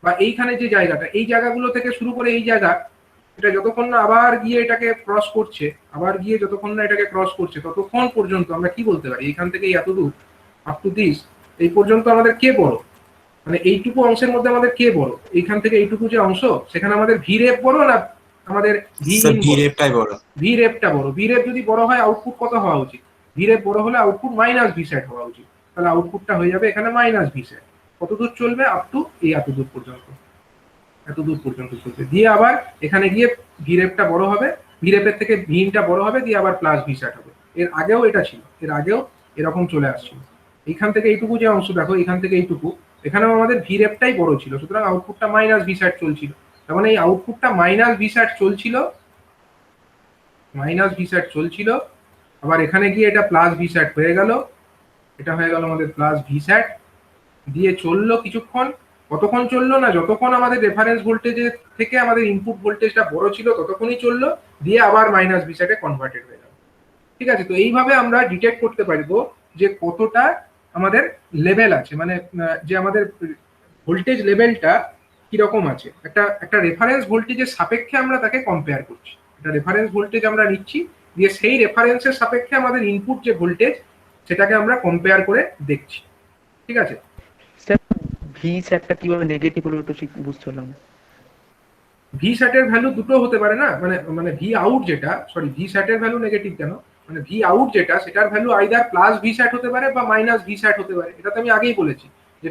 বা এইখানে যে জায়গাটা, এই জায়গাগুলো থেকে শুরু করে এই জায়গা, এটা যতক্ষণ না আবার গিয়ে এটাকে ক্রস করছে, আবার গিয়ে যতক্ষণ না এটাকে ক্রস করছে, ততক্ষণ পর্যন্ত আমরা কি বলতে পারি, এখান থেকে এত দূর আপ টু দিস, এই পর্যন্ত আমাদের কে বড়? মানে এইটুকু অংশের মধ্যে আমাদের কে বড়? এইখান থেকে এইটুকু যে অংশ, সেখানে আমাদের ভি রেপ বড় না আমাদের ভি স্যার ইন ভি বড়? রেপটাই বড়। ভি রেপটা বড়। ভি রেপ যদি বড় হয় আউটপুট কত হওয়া উচিত? ভি রেপ বড় হলে আউটপুট মাইনাস ভি সেট হওয়া উচিত, তাহলে আউটপুটটা হয়ে যাবে এখানে মাইনাস ভি সেট। কত দূর চলবে? আপ টু এই এত দূর পর্যন্ত, এত দূর পর্যন্ত চলবে, দিয়ে আবার এখানে গিয়ে ভি রেপটা বড় হবে, ভি রেপের থেকে ভি ইনটা বড় হবে, দিয়ে আবার প্লাস ভি সেট হবে। এর আগেও এটা ছিল, এর আগেও এরকম চলে আসছিল। এইখান থেকে এইটুকু যে অংশ দেখো, এখান থেকে এইটুকু, এখানেও আমাদের ভি রেপটাই বড় ছিল, সুতরাং আউটপুটটা মাইনাস ভি সেট চলছিল। তার মানে এই আউটপুটটা মাইনাস ভি সেট চলছিল, মাইনাস ভি সেট চলছিল, আবার এখানে গিয়ে এটা প্লাস ভি সেট হয়ে গেল, এটা হয়ে গেল আমাদের প্লাস ভি সেট, দিয়ে চললো কিছুক্ষণ। কতক্ষণ চললো? না, যতক্ষণ আমাদের রেফারেন্স ভোল্টেজের থেকে আমাদের ইনপুট ভোল্টেজটা বড় ছিল ততক্ষণই চললো, দিয়ে আবার মাইনাস ভি সেটে কনভার্টেড হয়ে গেল। ঠিক আছে, তো এইভাবে আমরা ডিটেক্ট করতে পারবো যে কতটা আমাদের লেভেল আছে, মানে যে আমাদের ভোল্টেজ লেভেলটা কিরকম আছে। একটা একটা রেফারেন্স ভোল্টেজের সাপেক্ষে আমরা তাকে কম্পেয়ার করছি, একটা রেফারেন্স ভোল্টেজ আমরা নিচ্ছি, দিয়ে সেই রেফারেন্সের সাপেক্ষে আমাদের ইনপুট যে ভোল্টেজ সেটাকে আমরা কম্পেয়ার করে দেখছি। ঠিক আছে, স্যার ভি স্যাটটা কিভাবে নেগেটিভ হলো একটু বুঝতে পারলাম না। ভি স্যাটের ভ্যালু দুটো হতে পারে না, মানে মানে ভি আউট যেটা, সরি ভি স্যাটের ভ্যালু নেগেটিভ কেন, মানে ভি আউট যেটা সেটার ভ্যালু আইদার প্লাস ভি স্যাট হতে পারে বা মাইনাস ভি স্যাট হতে পারে। এটা তো আমি আগেই বলেছি যে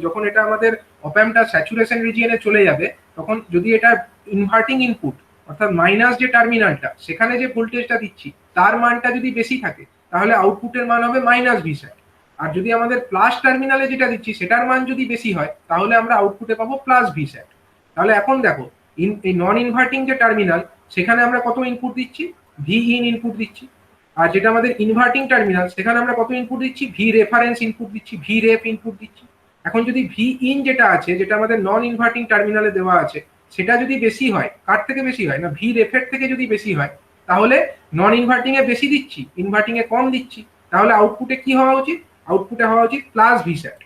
যখন এটা আমাদের অপ্যাম্পটা স্যাচুরেশন রিজিয়নে চলে যাবে, তখন যদি এটা ইনভার্টিং ইনপুট অর্থাৎ মাইনাস যে টার্মিনালটা, সেখানে যে ভোল্টেজটা দিচ্ছি তার মানটা যদি বেশি থাকে, তাহলে আউটপুটের মান হবে মাইনাস ভি স্যাট। আর যদি আমাদের প্লাস টার্মিনালে যেটা দিচ্ছি সেটার মান যদি বেশি হয়, তাহলে আমরা আউটপুটে পাবো প্লাস ভি স্যাট। তাহলে এখন দেখো, এই নন ইনভার্টিং যে টার্মিনাল, সেখানে আমরা কত ইনপুট দিচ্ছি? ভি ইন ইনপুট দিচ্ছি। আর যেটা আমাদের ইনভার্টিং টার্মিনাল, সেখানে আমরা কত ইনপুট দিচ্ছি? ভি রেফারেন্স ইনপুট দিচ্ছি, ভি রেফ ইনপুট দিচ্ছি। এখন যদি ভি ইন যেটা আছে, যেটা আমাদের নন ইনভার্টিং টার্মিনালে দেওয়া আছে, সেটা যদি বেশি হয়, কার থেকে বেশি হয়? না, ভি রেফের থেকে যদি বেশি হয়, তাহলে নন ইনভার্টিং এ বেশি দিচ্ছি, ইনভার্টিং এ কম দিচ্ছি, তাহলে আউটপুটে কি হওয়া উচিত? আউটপুটে হওয়া উচিত প্লাস ভি স্যাট।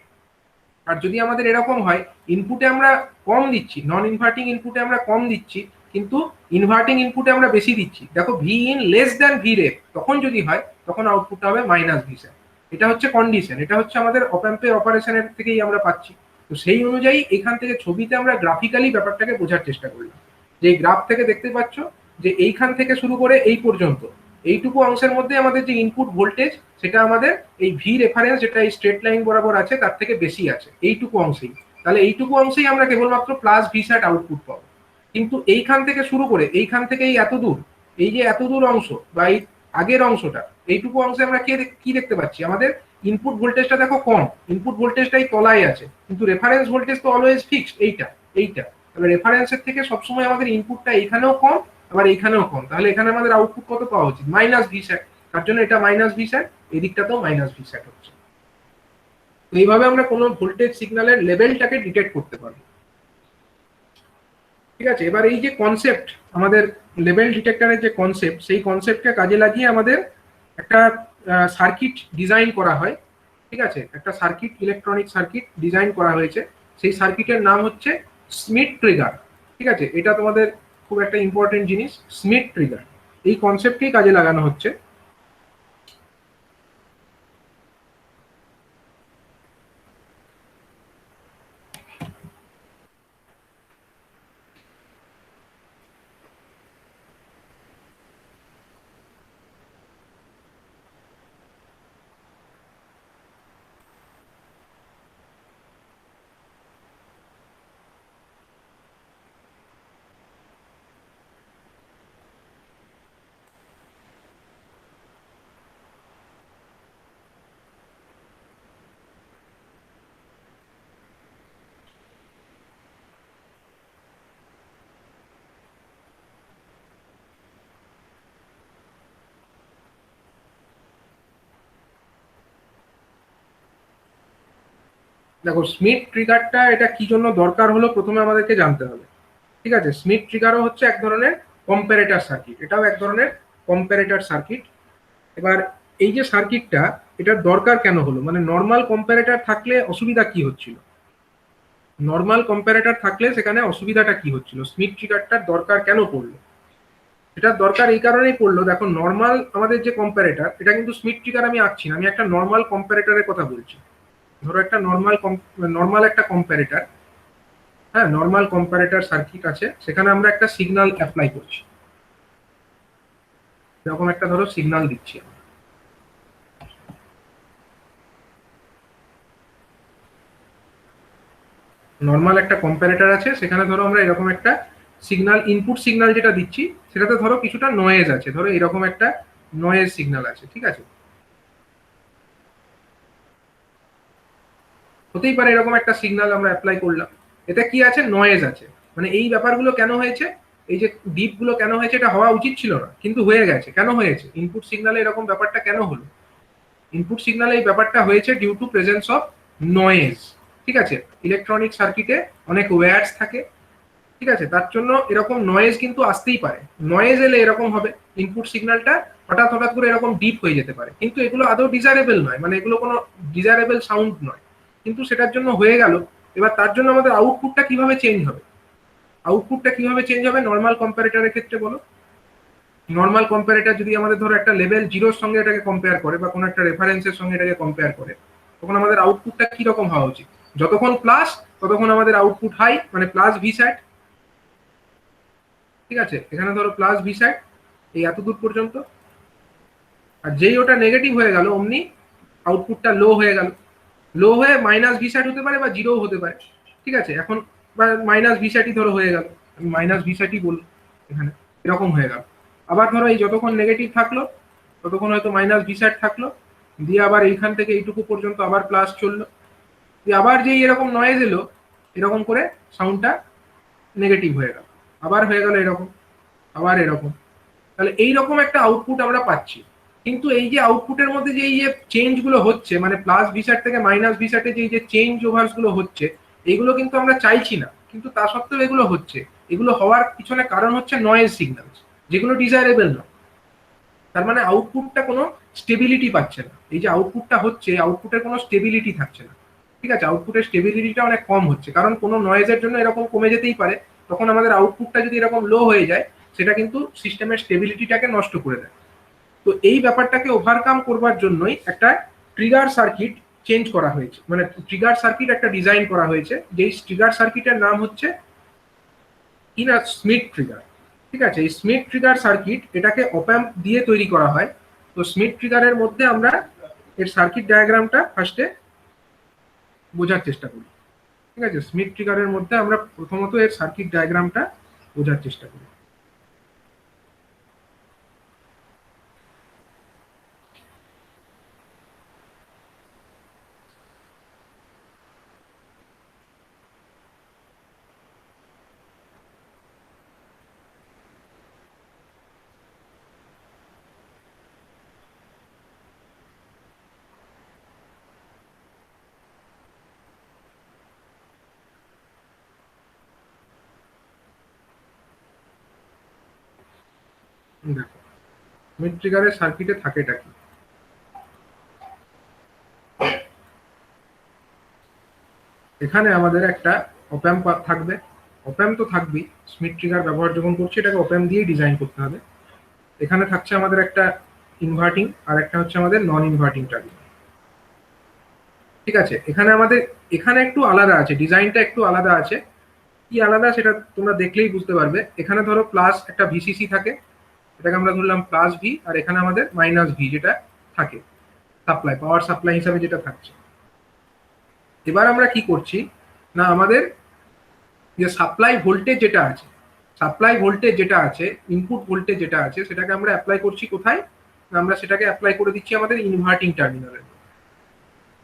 আর যদি আমাদের এরকম হয়, ইনপুটে আমরা কম দিচ্ছি, নন ইনভার্টিং ইনপুটে আমরা কম দিচ্ছি, কিন্তু ইনভার্টিং ইনপুটে আমরা বেশি দিচ্ছি, দেখো V in less than V ref, তখন যদি হয় তখন আউটপুটটা হবে মাইনাস ভি স্যাট। এটা হচ্ছে কন্ডিশন, এটা হচ্ছে আমাদের অপ্যাম্পের অপারেশনের থেকেই আমরা পাচ্ছি। তো সেই অনুযায়ী এখান থেকে ছবিতে আমরা গ্রাফিক্যালি ব্যাপারটাকে বোঝার চেষ্টা করলাম, যে এই গ্রাফ থেকে দেখতে পাচ্ছ যে এইখান থেকে শুরু করে এই পর্যন্ত এইটুকু অংশের মধ্যে আমাদের যে ইনপুট ভোল্টেজ, সেটা আমাদের এই ভি রেফারেন্স যেটা এই স্ট্রেট লাইন বরাবর আছে তার থেকে বেশি আছে এইটুকু অংশেই। তাহলে এইটুকু অংশেই আমরা কেবলমাত্র প্লাস ভি স্যাট আউটপুট পাবো। কিন্তু এইখান থেকে শুরু করে এইখান থেকে এই এত দূর, এই যে এত দূর অংশ বা এই আগের অংশটা, এইটুকু অংশে আমরা কি দেখতে পাচ্ছি? আমাদের ইনপুট ভোল্টেজটা দেখো কম, ইনপুট ভোল্টেজটাই তলায় আছে, কিন্তু রেফারেন্স ভোল্টেজ তো অলওয়েজ ফিক্সড, এইটা এইটা। তাহলে রেফারেন্সের থেকে সবসময় আমাদের ইনপুটটা এইখানেও কম, আবার এইখানেও কম, তাহলে এখানে আমাদের আউটপুট কত পাওয়া উচিত? মাইনাস ভি স্যাট। তার জন্য এটা মাইনাস ভি স্যাট, এদিকটাতেও মাইনাস ভি স্যাট হচ্ছে। তো এইভাবে আমরা কোনো ভোল্টেজ সিগন্যালের লেভেলটাকে ডিটেক্ট করতে পারবো। ঠিক আছে, এবার এই যে কনসেপ্ট, আমাদের লেভেল ডিটেক্টরের যে কনসেপ্ট, সেই কনসেপ্টকে কাজে লাগিয়ে আমাদের একটা সার্কিট ডিজাইন করা হয়। ঠিক আছে, একটা সার্কিট, ইলেকট্রনিক সার্কিট ডিজাইন করা হয়েছে, সেই সার্কিটের নাম হচ্ছে স্মিথ ট্রিগার। ঠিক আছে, এটা তোমাদের খুব একটা ইম্পর্টেন্ট জিনিস, স্মিথ ট্রিগার। এই কনসেপ্টকেই কাজে লাগানো হচ্ছে। দেখো স্মিথ ট্রিগারটা এটা কি জন্য দরকার হলো প্রথমে আমাদেরকে জানতে হবে। ঠিক আছে, স্মিথ ট্রিগারও হচ্ছে এক ধরনের কম্পারেটর সার্কিট, এটাও এক ধরনের কম্পারেটর সার্কিট। এবার এই যে সার্কিটটা, এটার দরকার কেন হলো, মানে নর্মাল কম্পারেটর থাকলে অসুবিধা কি হচ্ছিল, নর্মাল কম্পারেটর থাকলে সেখানে অসুবিধাটা কি হচ্ছিল, স্মিথ ট্রিগারটার দরকার কেন পড়লো? এটার দরকার এই কারণেই পড়লো, দেখো নর্মাল আমাদের যে কম্পারেটর, এটা কিন্তু স্মিথ ট্রিগার আমি আঁকছি না, আমি একটা নর্মাল কম্পারেটরের কথা বলছি। ধরো একটা নর্মাল একটা কম্পারেটর, হ্যাঁ নর্মাল কম্পারেটর সার্কিট আছে, সেখানে আমরা একটা সিগন্যাল অ্যাপ্লাই করছি, এরকম একটা ধরো সিগন্যাল দিচ্ছি আমরা। নর্মাল একটা কম্পারেটর আছে, সেখানে ধরো আমরা এরকম একটা সিগন্যাল, ইনপুট সিগন্যাল যেটা দিচ্ছি সেটাতে ধরো কিছুটা নয়েজ আছে, ধরো এরকম একটা নয়েজ সিগন্যাল আছে, ঠিক আছে, হতেই পারে এরকম একটা সিগন্যাল আমরা অ্যাপ্লাই করলাম, এতে কি আছে, নয়েজ আছে। মানে এই ব্যাপারগুলো কেন হয়েছে, এই যে ডিপ গুলো কেন হয়েছে, এটা হওয়া উচিত ছিল না কিন্তু হয়ে গেছে। কেন হয়েছে, ইনপুট সিগন্যালে এরকম ব্যাপারটা কেন হলো, ইনপুট সিগন্যালে এই ব্যাপারটা হয়েছে due to presence of noise. ঠিক আছে, ইলেকট্রনিক সার্কিটে অনেক ওয়্যারস থাকে, ঠিক আছে, তার জন্য এরকম নয়েজ কিন্তু আসতেই পারে, নয়েজ এলে এরকম হবে, ইনপুট সিগন্যালটা হঠাৎ হঠাৎ করে এরকম ডিপ হয়ে যেতে পারে, কিন্তু এগুলো আদৌ ডিজায়ারেবল নয়, মানে এগুলো কোনো ডিজায়ারেবল সাউন্ড নয়, কিন্তু সেটার জন্য হয়ে গেল। এবার তার জন্য আমাদের আউটপুটটা কিভাবে চেঞ্জ হবে, আউটপুটটা কিভাবে চেঞ্জ হবে নর্মাল কম্পারেটরের ক্ষেত্রে বলো? নর্মাল কম্পারেটর যদি আমাদের ধরো একটা লেভেল জিরোর সঙ্গে এটাকে কম্পেয়ার করে বা কোনো একটা রেফারেন্সের সঙ্গে এটাকে কম্পেয়ার করে, তখন আমাদের আউটপুটটা কি রকম হওয়া উচিত, যতক্ষণ প্লাস ততক্ষণ আমাদের আউটপুট হাই, মানে প্লাস ভি স্যাট। ঠিক আছে, এখানে ধরো প্লাস ভি স্যাট এই এত দূর পর্যন্ত, আর যেই ওটা নেগেটিভ হয়ে গেল অমনি আউটপুটটা লো হয়ে গেল, লো হয়ে মাইনাস ভি স্যাট হতে পারে বা জিরো হতে পারে। ঠিক আছে, এখন বা মাইনাস ভি স্যাটই ধরো হয়ে গেল, আমি মাইনাস ভি স্যাটই বলি এখানে, এরকম হয়ে গেল। আবার ধরো এই যতক্ষণ নেগেটিভ থাকলো ততক্ষণ হয়তো মাইনাস ভি স্যাট থাকলো, দিয়ে আবার এইখান থেকে এইটুকু পর্যন্ত আবার প্লাস চললো, দিয়ে আবার যেই এরকম নয়েজ এলো এরকম করে সাউন্ডটা নেগেটিভ হয়ে গেল, আবার হয়ে গেল এরকম, আবার এরকম, তাহলে এইরকম একটা আউটপুট আমরা পাচ্ছি। কিন্তু এই যে আউটপুটের মধ্যে যে এই যে চেঞ্জ গুলো হচ্ছে, মানে প্লাস ভিস্যাট থেকে মাইনাস ভিস্যাটে যে চেঞ্জ ওভার্স গুলো হচ্ছে, এগুলো কিন্তু আমরা চাইছি না, কিন্তু তা সত্ত্বেও এগুলো হচ্ছে। এগুলো হওয়ার পিছনে কারণ হচ্ছে নয়েজ সিগন্যাল, যেগুলো ডিজায়ারেবল নয়। তার মানে আউটপুটটা কোনো স্টেবিলিটি পাচ্ছে না, এই যে আউটপুটটা হচ্ছে আউটপুটের কোনো স্টেবিলিটি থাকছে না। ঠিক আছে, আউটপুটের স্টেবিলিটিটা অনেক কম হচ্ছে, কারণ কোনো নয়েজের জন্য এরকম কমে যেতেই পারে, তখন আমাদের আউটপুটটা যদি এরকম লো হয়ে যায় সেটা কিন্তু সিস্টেমের স্টেবিলিটিটাকে নষ্ট করে দেয়। তো এই ব্যাপারটাকে ওভারকাম করবার জন্যই একটা ট্রিগার সার্কিট চেঞ্জ করা হয়েছে, মানে ট্রিগার সার্কিট একটা ডিজাইন করা হয়েছে, যেই ট্রিগার সার্কিটের নাম হচ্ছে কি না, স্মিথ ট্রিগার। ঠিক আছে, এই স্মিথ ট্রিগার সার্কিট এটাকে অপ্যাম্প দিয়ে তৈরি করা হয়। তো স্মিথ ট্রিগারের মধ্যে আমরা এর সার্কিট ডায়াগ্রামটা ফার্স্টে বোঝার চেষ্টা করি। ঠিক আছে, স্মিথ ট্রিগারের মধ্যে আমরা প্রথমত এর সার্কিট ডায়াগ্রামটা বোঝার চেষ্টা করি। দেখো স্মিথ ট্রিগারের সার্কিটে থাকেটা কি, এখানে আমাদের একটা অপ্যাম্প থাকবে, অপ্যাম্প তো থাকবেই, স্মিথ ট্রিগার ব্যবহার যখন করছি এটাকে অপ্যাম্প দিয়েই ডিজাইন করতে হবে। এখানে থাকছে আমাদের একটা ইনভার্টিং আর একটা হচ্ছে আমাদের নন ইনভার্টিং টার্মিনাল। ঠিক আছে, এখানে আমাদের এখানে একটু আলাদা আছে, ডিজাইনটা একটু আলাদা আছে, কি আলাদা সেটা তোমরা দেখলেই বুঝতে পারবে। এখানে ধরো প্লাস একটা ভিসিসি থাকে, এটাকে আমরা ধরলাম প্লাস ভি, আর এখানে আমাদের মাইনাস ভি যেটা থাকে সাপ্লাই, পাওয়ার সাপ্লাই হিসাবে যেটা থাকছে। এবার আমরা কি করছি না, আমাদের যে সাপ্লাই ভোল্টেজ যেটা আছে, সাপ্লাই ভোল্টেজ যেটা আছে, ইনপুট ভোল্টেজ যেটা আছে, সেটাকে আমরা অ্যাপ্লাই করছি কোথায় না, আমরা সেটাকে অ্যাপ্লাই করে দিচ্ছি আমাদের ইনভার্টিং টার্মিনালে।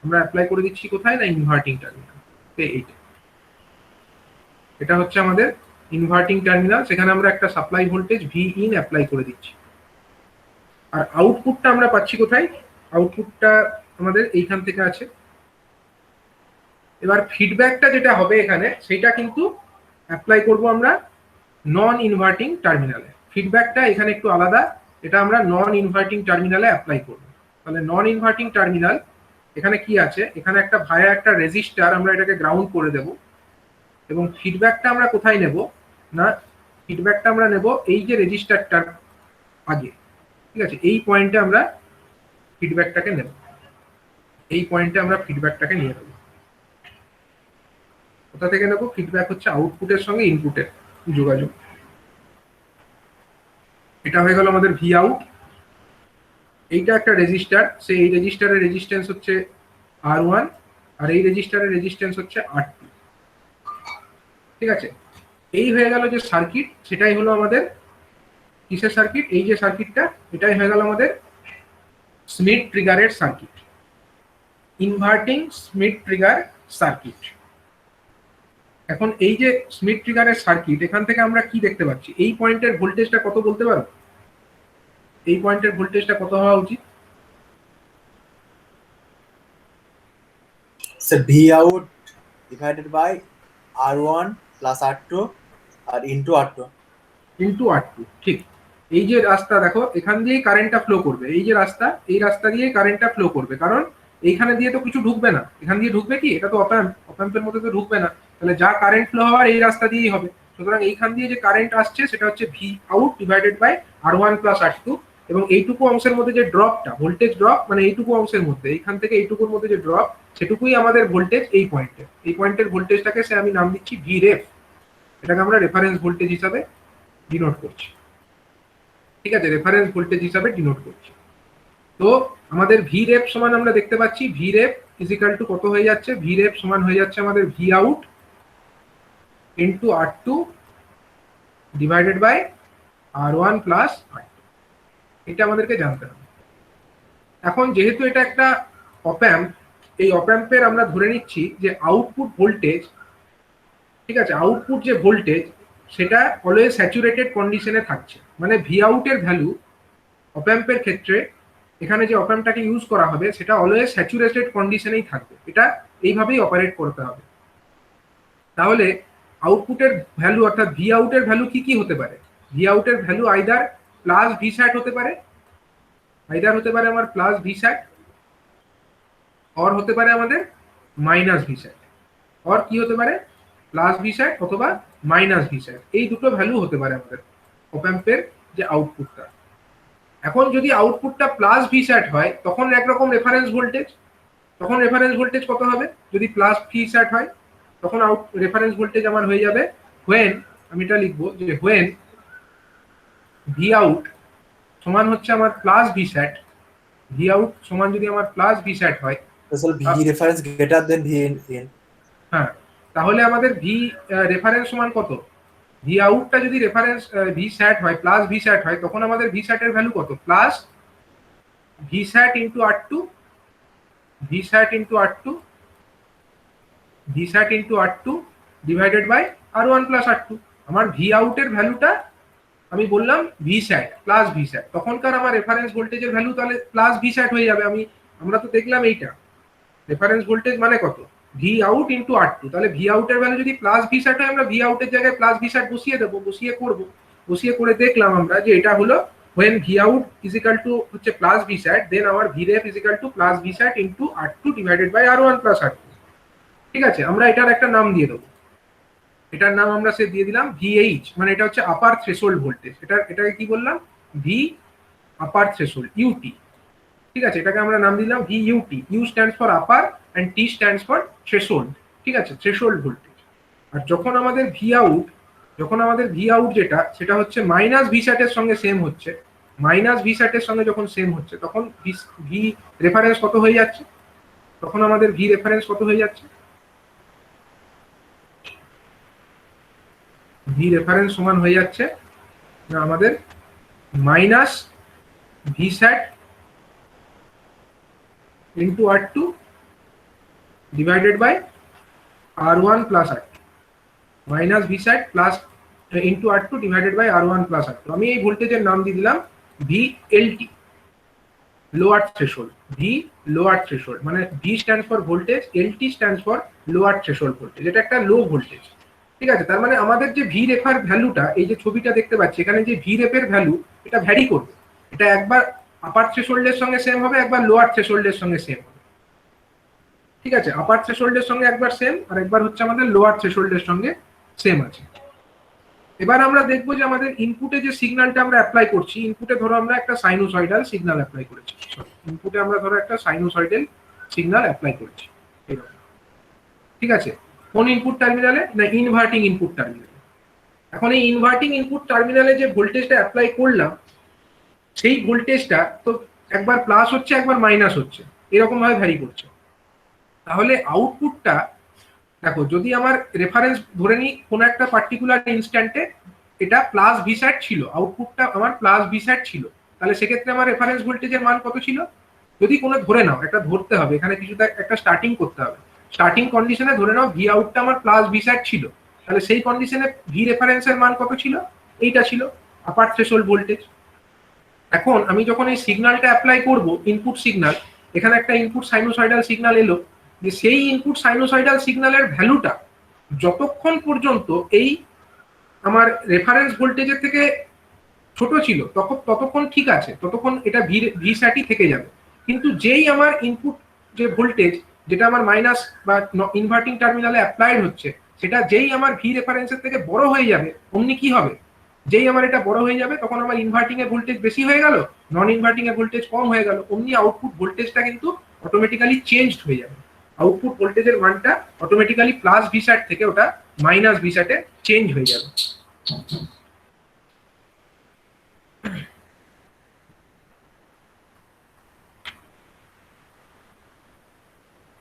আমরা অ্যাপ্লাই করে দিচ্ছি কোথায় না, ইনভার্টিং টার্মিনাল। এটা হচ্ছে আমাদের ইনভার্টিং টার্মিনাল, সেখানে আমরা একটা supply voltage V in apply করে দিচ্ছি। আর আউটপুটটা আমরা পাচ্ছি কোথায়, আউটপুটটা আমাদের এইখান থেকে আছে, এবার ফিডব্যাকটা যেটা হবে এখানে সেটা কিন্তু অ্যাপ্লাই করব আমরা নন ইনভার্টিং টার্মিনালে। ফিডব্যাকটা এখানে একটু আলাদা, এটা আমরা নন ইনভার্টিং টার্মিনালে অ্যাপ্লাই করব। তাহলে নন ইনভার্টিং টার্মিনাল এখানে কি আছে, এখানে একটা ভায়া একটা রেজিস্টার, আমরা এটাকে গ্রাউন্ড করে দেব এবং ফিডব্যাকটা আমরা কোথায় নেব না, ফিডব্যাকটা আমরা নেব এই যে রেজিস্টারটার আগে, ঠিক আছে, এই পয়েন্টে আমরা ফিডব্যাকটাকে নেব, এই পয়েন্টে আমরা ফিডব্যাকটাকে নিয়ে নেব। কোথা থেকে নেব? ফিডব্যাক হচ্ছে আউটপুটের সঙ্গে ইনপুটের যোগাযোগ। এটা হয়ে গেল আমাদের ভি আউট। এইটা একটা রেজিস্টার, সেই এই রেজিস্টারের রেজিস্ট্যান্স হচ্ছে R1 আর এই রেজিস্টারের রেজিস্ট্যান্স হচ্ছে R2, ঠিক আছে। এই হয়ে গেল যে সার্কিট, সেটাই হলো আমাদের কিসের সার্কিট, এই যে সার্কিটটা, এটাই হয়ে গেল আমাদের স্মিথ ট্রিগারের circuit, inverting Schmitt trigger circuit. এখন এই যে স্মিথ ট্রিগারের সার্কিট, এখান থেকে আমরা কি দেখতে পাচ্ছি, এই পয়েন্টের ভোল্টেজটা কত বলতে পারো? এই পয়েন্টের ভোল্টেজটা কত হওয়া উচিত? Sir V out divided by R1 plus R2 আর ইনটু R2 ইনটু R2, ঠিক। এই যে রাস্তা দেখো, এখান দিয়েই কারেন্টটা ফ্লো করবে, এই যে রাস্তা, এই রাস্তা দিয়েই কারেন্টটা ফ্লো করবে, কারণ এইখানে দিয়ে তো কিছু ঢুকবে না, এখান দিয়ে ঢুকবে কি, এটা তো অপ্যাম্পের মধ্যে তো ঢুকবে না, তাহলে যা কারেন্ট ফ্লো হওয়ার এই রাস্তা দিয়েই হবে। সুতরাং এইখান দিয়ে যে কারেন্ট আসছে সেটা হচ্ছে V out divided by R1 plus R2, এবং এইটুকু অংশের মধ্যে যে ড্রপটা, ভোল্টেজ ড্রপ, মানে এইটুকু অংশের মধ্যে, এইখান থেকে এইটুকুর মধ্যে যে ড্রপ, সেটুকুই আমাদের ভোল্টেজ। এই পয়েন্টে, এই পয়েন্টের ভোল্টেজটাকে সে আমি নাম দিচ্ছি ভি রেফ, এটাকে আমরা রেফারেন্স ভোল্টেজ হিসাবে ডিনোট করছি, ঠিক আছে, রেফারেন্স ভোল্টেজ হিসাবে ডিনোট করছি। তো আমাদের ভি রেপ সমান আমরা দেখতে পাচ্ছি V ref is equal to কত হয়ে যাচ্ছে, ভি রেপ সমান হয়ে যাচ্ছে আমাদের V out into R2 divided by R1 plus R2, এটা আমাদেরকে জানতে হবে। এখন যেহেতু এটা একটা অপ্যাম্প, এই অপ্যাম্পের আমরা ধরে নিচ্ছি যে আউটপুট ভোল্টেজ, ঠিক আছে, আউটপুট যে ভোল্টেজ সেটা অলওয়েজ স্যাচুরেটেড কন্ডিশনে থাকছে, মানে ভি আউটের ভ্যালু অপ্যাম্পের ক্ষেত্রে এখানে যে অপ্যাম্পটাকে ইউজ করা হবে সেটা অলওয়েজ স্যাচুরেটেড কন্ডিশনেই থাকবে, এটা এইভাবেই অপারেট করতে হবে। তাহলে আউটপুটের ভ্যালু অর্থাৎ ভি আউটের ভ্যালু কি কি হতে পারে? ভি আউটের ভ্যালু আইদার প্লাস ভি স্যাট হতে পারে, আইদার হতে পারে আমার প্লাস ভি স্যাট, অর হতে পারে আমাদের মাইনাস ভি স্যাট, অর কি হতে পারে প্লাস ভি স্যাট অথবা মাইনাস ভি স্যাট, এই দুটো ভ্যালু হতে পারে আমাদের অপ্যাম্পের যে আউটপুটটা। এখন যদি আউটপুটটা প্লাস ভি স্যাট হয় তখন একরকম রেফারেন্স ভোল্টেজ, তখন রেফারেন্স ভোল্টেজ কত হবে? যদি প্লাস ভি স্যাট হয় তখন রেফারেন্স ভোল্টেজ আমার হয়ে যাবে হোয়েন, আমি এটা লিখবো যে হোয়েন ভি আউট সমান হচ্ছে আমার plus V sat, V out সমান যদি আমার প্লাস ভি স্যাট হয়, sir V reference greater than V in, হ্যাঁ, তাহলে আমাদের ভি রেফারেন্স সমান কত? ভি আউটটা যদি রেফারেন্স ভি স্যাট হয়, প্লাস ভি স্যাট হয়, তখন আমাদের ভি স্যাটের ভ্যালু কত? Plus V sat into R2, V sat into R2, V sat into R2 divided by R1 plus R2। আমার ভি আউটের ভ্যালুটা আমি বললাম V sat plus V sat, তখনকার আমার রেফারেন্স ভোল্টেজের ভ্যালু তাহলে প্লাস ভি স্যাট হয়ে যাবে। আমরা তো দেখলাম এইটা রেফারেন্স ভোল্টেজ মানে কত, ভি আউট ইন্টু R2, তাহলে ভি আউটের ভ্যালু যদি প্লাস ভি স্যাট হয় আমরা ভি আউটের জায়গায় প্লাস ভি স্যাট বসিয়ে দেবো, বসিয়ে করে দেখলাম আমরা যে এটা হলো when V out is equal to হচ্ছে প্লাস ভি স্যাট, দেন আমার V ref is equal to plus V sat into R2 divided by R1 plus R2, ঠিক আছে। আমরা এটার একটা নাম দিয়ে দেবো, এটার নাম আমরা সে দিয়ে দিলাম VH, মানে এটা হচ্ছে আপার থ্রেশহোল্ড ভোল্টেজ, এটাকে কি বললাম ভি আপার থ্রেশহোল্ড UT, ঠিক আছে, এটাকে আমরা নাম দিলাম VUT, U stands for upper and T stands for threshold, ঠিক আছে, থ্রেশহোল্ড ভোল্টেজ। আর যখন আমাদের ভি আউট যেটা সেটা হচ্ছে মাইনাস ভি স্যাটের সঙ্গে সেম হচ্ছে, মাইনাস ভি স্যাটের সঙ্গে যখন সেম হচ্ছে তখন ভি রেফারেন্স কত হয়ে যাচ্ছে, তখন আমাদের ভি রেফারেন্স কত হয়ে যাচ্ছে, ভি রেফারেন্স সমান হয়ে যাচ্ছে না আমাদের minus V sat into R2 divided by R1 plus R2, minus V sat plus into R2 divided by R1 plus R2। আমি এই ভোল্টেজের নাম দিয়ে দিলাম VLT, lower threshold, V lower threshold, মানে V stands for voltage, LT stands for lower threshold voltage, এটা একটা low voltage. ঠিক আছে, তার মানে আমাদের যে ভি রেফার ভ্যালুটা, এই যে ছবিটা দেখতে পাচ্ছি এখানে, যে ভি রেফের ভ্যালু এটা ভ্যারি করবে, এটা একবার আপার থ্রেশোল্ডের সঙ্গে সেম হবে, একবার লোয়ার থ্রেশোল্ডের সঙ্গে সেম হবে। ঠিক আছে, আপার থ্রেশোল্ডের সঙ্গে একবার সেম, আর একবার হচ্ছে আমাদের লোয়ার থ্রেশোল্ডের সঙ্গে সেম আছে। এবার আমরা দেখবো যে আমাদের ইনপুটে যে সিগন্যালটা আমরা অ্যাপ্লাই করছি, ইনপুটে ধরো আমরা একটা সাইনোসয়েডাল সিগন্যাল অ্যাপ্লাই করেছি, ইনপুটে আমরা ধরো একটা সাইনোসয়েডাল সিগন্যাল অ্যাপ্লাই করেছি এরকম। ঠিক আছে, কোন ইনপুট টার্মিনালে? না, ইনভার্টিং ইনপুট টার্মিনালে। এখন এই ইনভার্টিং ইনপুট টার্মিনালে যে ভোল্টেজটা অ্যাপ্লাই করলাম, সেই ভোল্টেজটা তো একবার প্লাস হচ্ছে একবার মাইনাস হচ্ছে, এরকম ভাবে ভ্যারি করছে। তাহলে আউটপুটটা দেখো, যদি আমার রেফারেন্স ধরে নিই কোনো একটা পার্টিকুলার ইনস্ট্যান্টে এটা প্লাস ভিস্যাট ছিল, আউটপুটটা আমার প্লাস ভিস্যাট ছিল, তাহলে সেক্ষেত্রে আমার রেফারেন্স ভোল্টেজের মান কত ছিল? যদি কোনো ধরে নাও, একটা ধরতে হবে এখানে, কিছুটা একটা স্টার্টিং করতে হবে, স্টার্টিং কন্ডিশনে ধরে নাও ভি আউটটা আমার প্লাস ভিস্যাট ছিল, তাহলে সেই কন্ডিশনে ভি রেফারেন্সের মান কত ছিল? এইটা ছিল আপার থ্রেশোল্ড ভোল্টেজ। এখন আমি যখন এই সিগন্যালটা অ্যাপ্লাই করব, ইনপুট সিগন্যাল, এখানে একটা ইনপুট সাইনোসয়েডাল সিগন্যাল এলো, যে সেই ইনপুট সাইনোসয়েডাল সিগন্যালের ভ্যালুটা যতক্ষণ পর্যন্ত এই আমার রেফারেন্স ভোল্টেজের থেকে ছোট ছিল ততক্ষণ ঠিক আছে, ততক্ষণ এটা ভি স্যাটই থেকে যাবে। কিন্তু যেই আমার ইনপুট যে ভোল্টেজ, যেটা আমার মাইনাস বা ইনভার্টিং টার্মিনালে অ্যাপ্লাইড হচ্ছে, সেটা যেই আমার ভি রেফারেন্সের থেকে বড় হয়ে যাবে, অমনি কি হবে? যেই আমার এটা বড় হয়ে যাবে তখন আমার ইনভার্টিং এর ভোল্টেজ বেশি হয়ে গেল, নন ইনভার্টিং এর ভোল্টেজ কম হয়ে গেল, অমনি আউটপুট ভোল্টেজটা কিন্তু অটোমেটিক্যালি চেঞ্জড হয়ে যাবে। আউটপুট ভোল্টেজের মানটা অটোমেটিক্যালি প্লাস ভিস্যাট থেকে ওটা মাইনাস ভিস্যাটে চেঞ্জ হয়ে যাবে।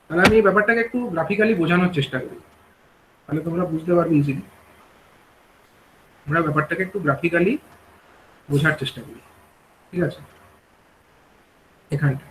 তাহলে আমি এই ব্যাপারটাকে একটু গ্রাফিক্যালি বোঝানোর চেষ্টা করি, তাহলে তোমরা বুঝতে পারবে ইজিলি। আমরা ব্যাপারটাকে একটু গ্রাফিক্যালি বোঝার চেষ্টা করি। ঠিক আছে, এখানটা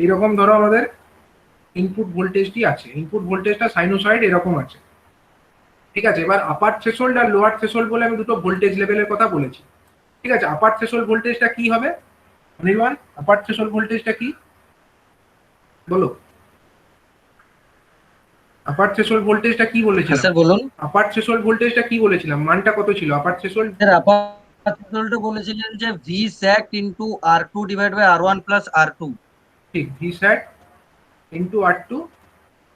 এইরকম ধরো আমাদের ইনপুট ভোল্টেজটি আছে, ইনপুট ভোল্টেজটা সাইনোসয়েড এরকম আছে। ঠিক আছে, এবার আপার থ্রেশোল্ড আর লোয়ার থ্রেশোল্ড বলে আমি দুটো ভোল্টেজ লেভেলের কথা বলেছি। ঠিক আছে, আপার থ্রেশোল্ড ভোল্টেজটা কি হবে? অনির্বাণ, আপার থ্রেশোল্ড ভোল্টেজটা কি বলো? আপার থ্রেশোল্ড ভোল্টেজটা কি বলেছিলাম? স্যার বলুন। আপার থ্রেশোল্ড ভোল্টেজটা কি বলেছিলাম? মানটা কত ছিল আপার থ্রেশোল্ড? স্যার আপার থ্রেশোল্ডে বলেছিলেন যে V sat into R2 divide by R1 plus R2। ঠিক, V sat into R2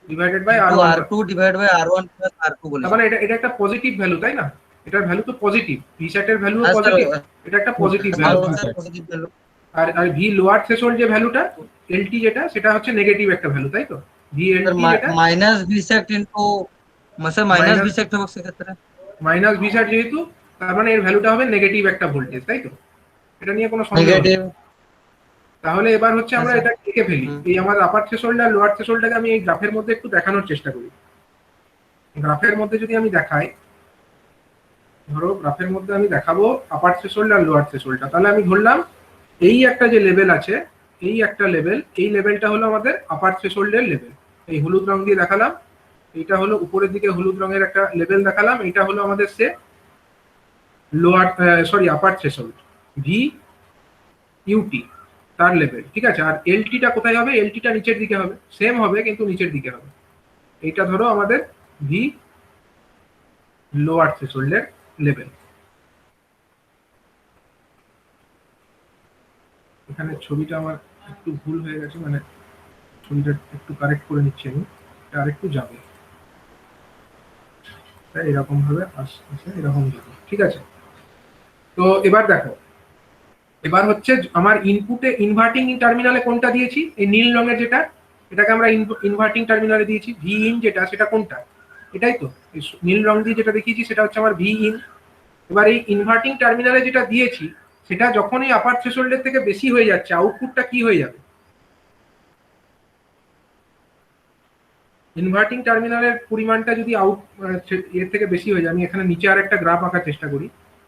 divided by R2 divide by R1 plus R2 বলেছিলেন। তার মানে এটা একটা পজিটিভ ভ্যালু, তাই না? এটার ভ্যালু তো পজিটিভ, ভি স্যাটের ভ্যালুও পজিটিভ, এটা একটা পজিটিভ ভ্যালু। আর ভি লোয়ার থ্রেশোল্ড যে ভ্যালুটা এলটি, যেটা সেটা হচ্ছে নেগেটিভ একটা ভ্যালু, তাই তো? ভি এলটি যেটা minus V sat into, sir minus V স্যাট হবে সেক্ষেত্রে, মাইনাস ভি স্যাট যেহেতু, তার মানে এর ভ্যালুটা হবে নেগেটিভ একটা ভোল্টেজ, তাই তো? এটা নিয়ে কোনো সন্দেহ নেই। তাহলে এবার হচ্ছে আমরা এটা লিখে ফেলি, এই আমার আপার থ্রেশোল্ড আর লোয়ার থ্রেশোল্ডটাকে আমি এই গ্রাফের মধ্যে একটু দেখানোর চেষ্টা করি। গ্রাফের মধ্যে যদি আমি দেখাই, ধরো গ্রাফের মধ্যে আমি দেখাবো আপার থ্রেশোল্ড আর লোয়ার থ্রেশোল্ডটা, তাহলে আমি ধরলাম এই একটা যে লেভেল আছে, এই একটা লেভেল, এই লেভেলটা হলো আমাদের আপার থ্রেশোল্ডের লেভেল, এই হলুদ রং দিয়ে দেখালাম। এইটা হলো উপরের দিকে হলুদ রঙের একটা লেভেল দেখালাম, এটা হলো আমাদের সে lower upper threshold, V UT তার লেভেল। ঠিক আছে, আর এলটিটা কোথায় হবে? এলটিটা নিচের দিকে হবে, সেম হবে কিন্তু নিচের দিকে হবে। এইটা ধরো আমাদের ভি লোয়ার থ্রেশোল্ডের লেভেল। এখানে ছবিটা আমার একটু ভুল হয়ে গেছে, মানে ছবিটা একটু কারেক্ট করে নিচ্ছি আমি, এটা আরেকটু যাবে, এরকম ভাবে আসছে, এরকম যাবে। ঠিক আছে, তো এবার দেখো, এবার হচ্ছে আমার ইনপুটে ইনভার্টিং টার্মিনালে কোনটা দিয়েছি? এই নীল রঙের যেটা, এটাকে আমরা ইনভার্টিং টার্মিনালে দিয়েছি। ভি ইন যেটা, সেটা কোনটা? এটাই তো, নীল রং দিয়ে যেটা দেখিয়েছি সেটা হচ্ছে আমার ভি ইন। এবার এই ইনভার্টিং টার্মিনালে যেটা দিয়েছি সেটা যখনই আপার থ্রেশহোল্ডের থেকে বেশি হয়ে যাচ্ছে আউটপুটটা কি হয়ে যাবে? ইনভার্টিং টার্মিনালের পরিমাণটা যদি এর থেকে বেশি হয়ে যায়, আমি এখানে নিচে আর একটা গ্রাফ আঁকার চেষ্টা করি,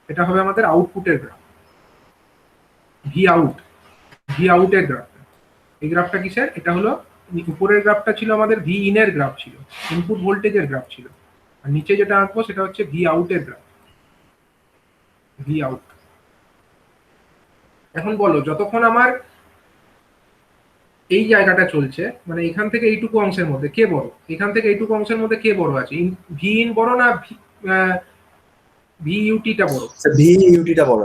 এটা হবে আমাদের আউটপুটের গ্রাফ, ভি আউটের গ্রাফ। এই গ্রাফটা কিসের? এটা হলো উপরের গ্রাফটা ছিল আমাদের ভি ইনের গ্রাফ ছিল, ইনপুট ভোল্টেজের গ্রাফ ছিল, আর নিচে যেটা আঁকবো সেটা হচ্ছে ভি আউটের গ্রাফ, ভি আউট। এখন বলো, যতক্ষণ আমার এই জায়গাটা চলছে, মানে এখান থেকে এইটুকু অংশের মধ্যে কে বড়? এখান থেকে এইটুকু অংশের মধ্যে কে বড় আছে? ভি ইন বড় না ভি ইউটিটা বড়? ভি ইউটিটা বড়।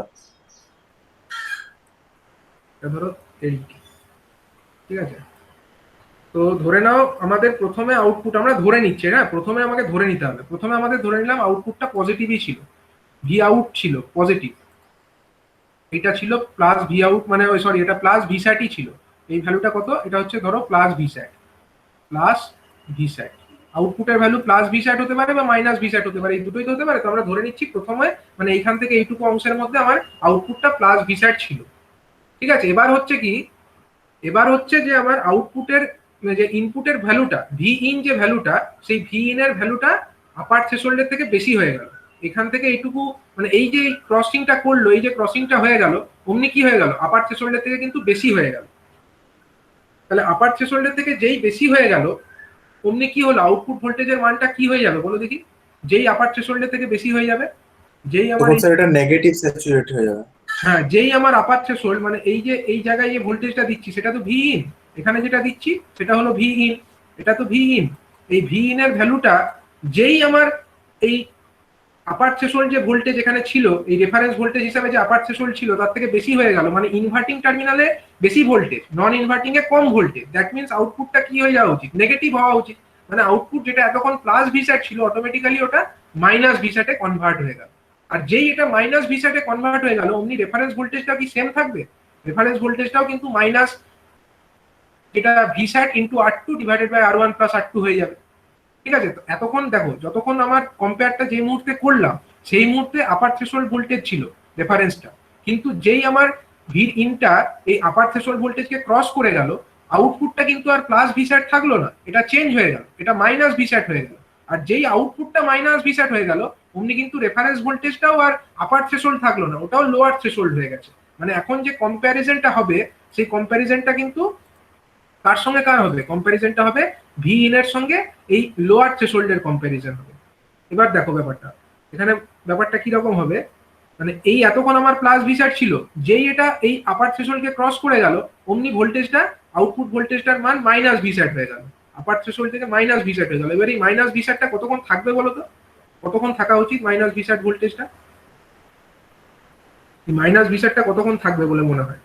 ধরো এইটি, ঠিক আছে? তো ধরে নাও আমাদের প্রথমে আউটপুট, আমরা ধরে নিচ্ছি, হ্যাঁ প্রথমে আমাকে ধরে নিতে হবে, প্রথমে আমাদের ধরে নিলাম আউটপুটটা পজিটিভই ছিল, ভি আউট ছিল পজিটিভ, এটা ছিল প্লাস ভি আউট, মানে সরি এটা প্লাস ভি স্যাটই ছিল। এই ভ্যালুটা কত? এটা হচ্ছে ধরো plus V sat, plus V স্যাট। আউটপুটের ভ্যালু প্লাস ভি স্যাট হতে পারে বা মাইনাস ভি স্যাট হতে পারে, এই দুটোই তো হতে পারে। তো আমরা ধরে নিচ্ছি প্রথমে, মানে এইখান থেকে এইটুকু অংশের মধ্যে আমার আউটপুটটা প্লাস ভি স্যাট ছিল, ঠিক আছে? এবার হচ্ছে কি, এবার হচ্ছে যে আমার আউটপুটের যে ইনপুটের ভ্যালুটা ভি ইন, যে ভ্যালুটা, সেই ভি ইন এর ভ্যালুটা আপার থ্রেশহোল্ডের থেকে বেশি হয়ে গেল। এখান থেকে এইটুকু, মানে এই যে ক্রসিংটা করলো, এই যে ক্রসিংটা হয়ে গেল, অমনি কি হয়ে গেল? আপার থ্রেশহোল্ডের থেকে কিন্তু বেশি হয়ে গেল। তাহলে আপার থ্রেশহোল্ডের থেকে যেই বেশি হয়ে গেল, অমনি কি হলো? আউটপুট ভোল্টেজের মানটা কি হয়ে যাবে বলো দেখি? যেই আপার থ্রেশহোল্ডের থেকে বেশি হয়ে যাবে, যেই আমার তখন স্যার এটা নেগেটিভ স্যাচুরেট হয়ে যাবে। হ্যাঁ, যেই আমার আপার থ্রেশহোল্ড, মানে এই যে এই জায়গায় যে ভোল্টেজটা দিচ্ছি সেটা তো ভি ইন, এখানে যেটা দিচ্ছি সেটা হলো ভি ইন, এটা তো ভি ইন। এই ভি ইন এর ভ্যালুটা যেই আমার এই আপার থ্রেশহোল্ড যে ভোল্টেজ এখানে ছিল, এই রেফারেন্স ভোল্টেজ হিসাবে যে আপার থ্রেশহোল্ড ছিল তার থেকে বেশি হয়ে গেল, মানে ইনভার্টিং টার্মিনালে বেশি ভোল্টেজ, নন ইনভার্টিং এ কম ভোল্টেজ। দ্যাট মিন্স আউটপুটটা কি হয়ে যাওয়া উচিত? নেগেটিভ হওয়া উচিত। মানে আউটপুট যেটা এতক্ষণ প্লাস ভি স্যাট ছিল, অটোমেটিক্যালি ওটা মাইনাস ভি স্যাটে কনভার্ট হয়ে গেল। আর যেই এটা মাইনাস ভি স্যাটে কনভার্ট হয়ে গেল, অমনি রেফারেন্স ভোল্টেজটা কি সেম থাকবে? রেফারেন্স ভোল্টেজটাও কিন্তু মাইনাস, এটা V sat into R two divided by R one plus R two হয়ে যাবে, ঠিক আছে? তো এতক্ষণ দেখো, যতক্ষণ আমার কম্পেয়ারটা যে মুহূর্তে করলাম সেই মুহূর্তে আপার থ্রেশহোল্ড ভোল্টেজ ছিল রেফারেন্সটা, কিন্তু যেই আমার ভি ইনটা এই আপার থ্রেশহোল্ড ভোল্টেজকে ক্রস করে গেল, আউটপুটটা কিন্তু আর প্লাস ভি স্যাট থাকলো না, এটা চেঞ্জ হয়ে গেল, এটা মাইনাস ভি স্যাট হয়ে গেল। আর যেই আউটপুটটা মাইনাস ভি স্যাট হয়ে গেল, অমনি কিন্তু রেফারেন্স ভোল্টেজটাও আর আপার থ্রেশহোল্ড থাকলো না, ওটাও লোয়ার থ্রেশহোল্ড হয়ে গেছে। মানে এখন যে কম্প্যারিজনটা হবে, সেই কম্প্যারিজনটা কিন্তু কার সঙ্গে কার হবে? কম্প্যারিজনটা হবে ভি ইন এর সঙ্গে এই লোয়ার থ্রেশহোল্ডের কম্প্যারিজন হবে। এবার দেখো ব্যাপারটা, এখানে ব্যাপারটা কি রকম হবে, মানে এই এতক্ষণ আমার প্লাস ভি স্যাট ছিল, যেই এটা এই আপার থ্রেশহোল্ডকে ক্রস করে গেল, অমনি ভোল্টেজটা, আউটপুট ভোল্টেজটার মান মাইনাস ভি স্যাট হয়ে গেল, আপার থ্রেশহোল্ড থেকে মাইনাস ভি স্যাট হয়ে গেল। এবার এই মাইনাস ভি স্যাটটা কতক্ষণ থাকবে বলো তো? কতক্ষণ থাকা উচিত মাইনাস ভি স্যাট ভোল্টেজটা? এই মাইনাস ভি স্যাটটা কতক্ষণ থাকবে বলে মনে হয়?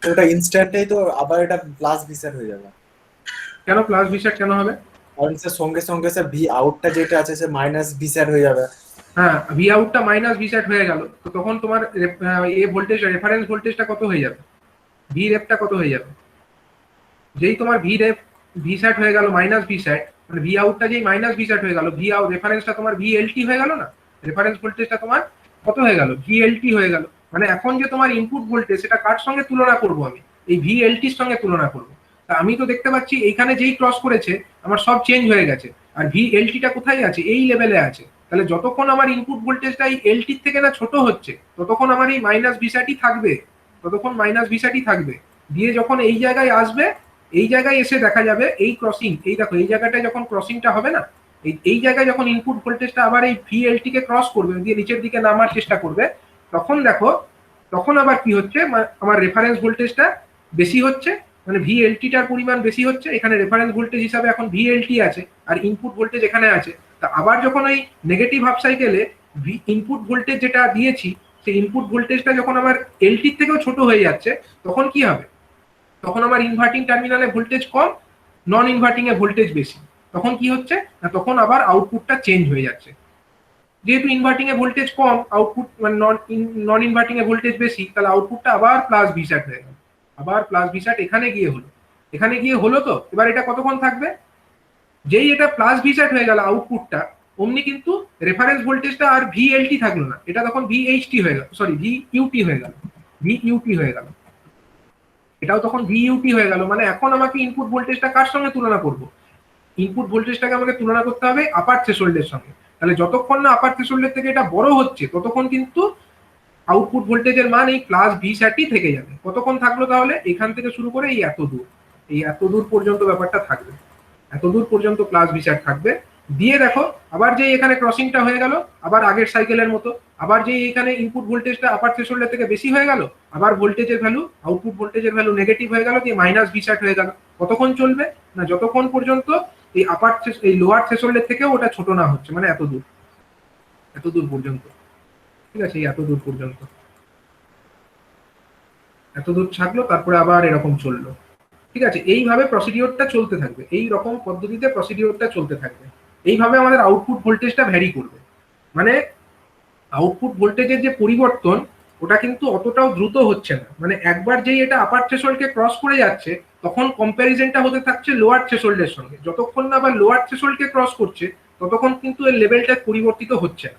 ওটা ইনস্ট্যান্টেই তো আবার এটা প্লাস ভি স্যাট হয়ে যাবে। কেন প্লাস ভি স্যাট কেন হবে? কারণ স্যার সঙ্গে সঙ্গে স্যার ভি আউটটা যেটা আছে সে মাইনাস ভি স্যাট হয়ে যাবে। হ্যাঁ, ভি আউটটা মাইনাস ভি স্যাট হয়ে গেল, তো তখন তোমার এ ভোল্টেজ, রেফারেন্স ভোল্টেজটা কত হয়ে যাবে? ভি রেফটা কত হয়ে যাবে? যেই তোমার ভি রেফ ভি স্যাট হয়ে গেল মাইনাস ভি স্যাট, মানে ভি আউটটা যেই মাইনাস ভি স্যাট হয়ে গেল, ভি আউট রেফারেন্সটা তোমার ভি এলটি হয়ে গেল না? রেফারেন্স ভোল্টেজটা তোমার কত হয়ে গেল? ভি এলটি হয়ে গেল। মানে এখন যে তোমার ইনপুট ভোল্টেজ, সেটা কার সঙ্গে তুলনা করব? আমি এই ভি এলটির সঙ্গে তুলনা করব। তা আমি তো দেখতে পাচ্ছি এইখানে যেই ক্রস করেছে আমার সব চেঞ্জ হয়ে গেছে, আর ভি এলটিটা কোথায় আছে? এই লেভেলে আছে। তাহলে যতক্ষণ আমার ইনপুট ভোল্টেজটা এই এলটির থেকে না ছোট হচ্ছে, ততক্ষণ আমার এই মাইনাস ভি স্যাটই থাকবে, ততক্ষণ মাইনাস ভি স্যাটই থাকবে। দিয়ে যখন এই জায়গায় আসবে, এই জায়গায় এসে দেখা যাবে এই ক্রসিং, এই দেখো এই জায়গাটায় যখন ক্রসিংটা হবে না, এই জায়গায় যখন ইনপুট ভোল্টেজটা আবার এই ভিএলটি কে ক্রস করবে, দিয়ে নিচের দিকে নামার চেষ্টা করবে, তখন দেখো, তখন আবার কি হচ্ছে, আমার রেফারেন্স ভোল্টেজটা বেশি হচ্ছে, মানে ভিএলটিটার পরিমাণ বেশি হচ্ছে। এখানে রেফারেন্স ভোল্টেজ হিসাবে এখন ভিএলটি আছে, আর ইনপুট ভোল্টেজ এখানে আছে। তা আবার যখন ওই নেগেটিভ হাফ সাইকেলে ইনপুট ভোল্টেজ যেটা দিয়েছি, সেই ইনপুট ভোল্টেজটা যখন আমার এলটির থেকেও ছোট হয়ে যাচ্ছে, তখন কি হবে? তখন আমার ইনভার্টিং টার্মিনালে ভোল্টেজ কম, নন ইনভার্টিং এ ভোল্টেজ বেশি। তখন কি হচ্ছে না, তখন আবার আউটপুটটা চেঞ্জ হয়ে যাচ্ছে। যেহেতু ইনভার্টিং এ ভোল্টেজ কম, আউটপুট মানে নন ইনভার্টিং এ ভোল্টেজ বেশি, তাহলে আউটপুটটা আবার প্লাস ভি স্যাট হয়ে গেল, আবার প্লাস ভি স্যাট এখানে গিয়ে হলো, এখানে গিয়ে হলো। তো এবার এটা কতক্ষণ থাকবে? যেই এটা প্লাস ভি স্যাট হয়ে গেল আউটপুটটা, অমনি কিন্তু রেফারেন্স ভোল্টেজটা আর ভিএলটি থাকলো না, এটা তখন ভিএইচটি হয়ে গেল, সরি ভিইউটি হয়ে গেল, ভিইউটি হয়ে গেল, এটাও তখন ভিইউটি হয়ে গেল। মানে এখন আমাকে ইনপুট ভোল্টেজটা কার সঙ্গে তুলনা করব? ইনপুট ভোল্টেজটাকে আমাকে তুলনা করতে হবে আপার থ্রেশহোল্ডের সঙ্গে। তাহলে যতক্ষণ না আপার থ্রেশহোল্ডের থেকে এটা বড় হচ্ছে ততক্ষণ কিন্তু আউটপুট ভোল্টেজের মান এই প্লাস ভি স্যাটই থেকে যাবে। কতক্ষণ থাকলো তাহলে? এখান থেকে শুরু করে এই এত দূর পর্যন্ত ব্যাপারটা থাকবে, এত দূর পর্যন্ত প্লাস ভি স্যাট থাকবে। দিয়ে দেখো আবার যে এখানে ক্রসিংটা হয়ে গেল, আবার আগের সাইকেলের মতো, আবার যে এখানে ইনপুট ভোল্টেজটা আপার থ্রেশহোল্ডের থেকে বেশি হয়ে গেল, আবার ভোল্টেজের ভ্যালু, আউটপুট ভোল্টেজের ভ্যালু নেগেটিভ হয়ে গেল, দিয়ে মাইনাস ভি স্যাট হয়ে গেল। কতক্ষণ চলবে? না যতক্ষণ পর্যন্ত এই এই লোয়ার থ্রেশহোল্ডের থেকেও ওটা ছোট না হচ্ছে, মানে এত দূর পর্যন্ত। ঠিক আছে, এই এত দূর পর্যন্ত, এত দূর থাকলো, তারপরে আবার এরকম চললো। ঠিক আছে, এইভাবে প্রসিডিওরটা চলতে থাকবে, এই রকম পদ্ধতিতে প্রসিডিওরটা চলতে থাকবে। এইভাবে আমাদের আউটপুট ভোল্টেজটা ভ্যারি করবে। মানে আউটপুট ভোল্টেজের যে পরিবর্তন ওটা কিন্তু অতটাও দ্রুত হচ্ছে না। মানে একবার যেই এটা আপার থ্রেশহোল্ডকে ক্রস করে যাচ্ছে তখন কম্প্যারিজনটা হতে থাকছে লোয়ার থ্রেশহোল্ডের সঙ্গে। যতক্ষণ না আবার লোয়ার থ্রেশহোল্ডকে ক্রস করছে ততক্ষণ কিন্তু এর লেভেলটা পরিবর্তিত হচ্ছে না।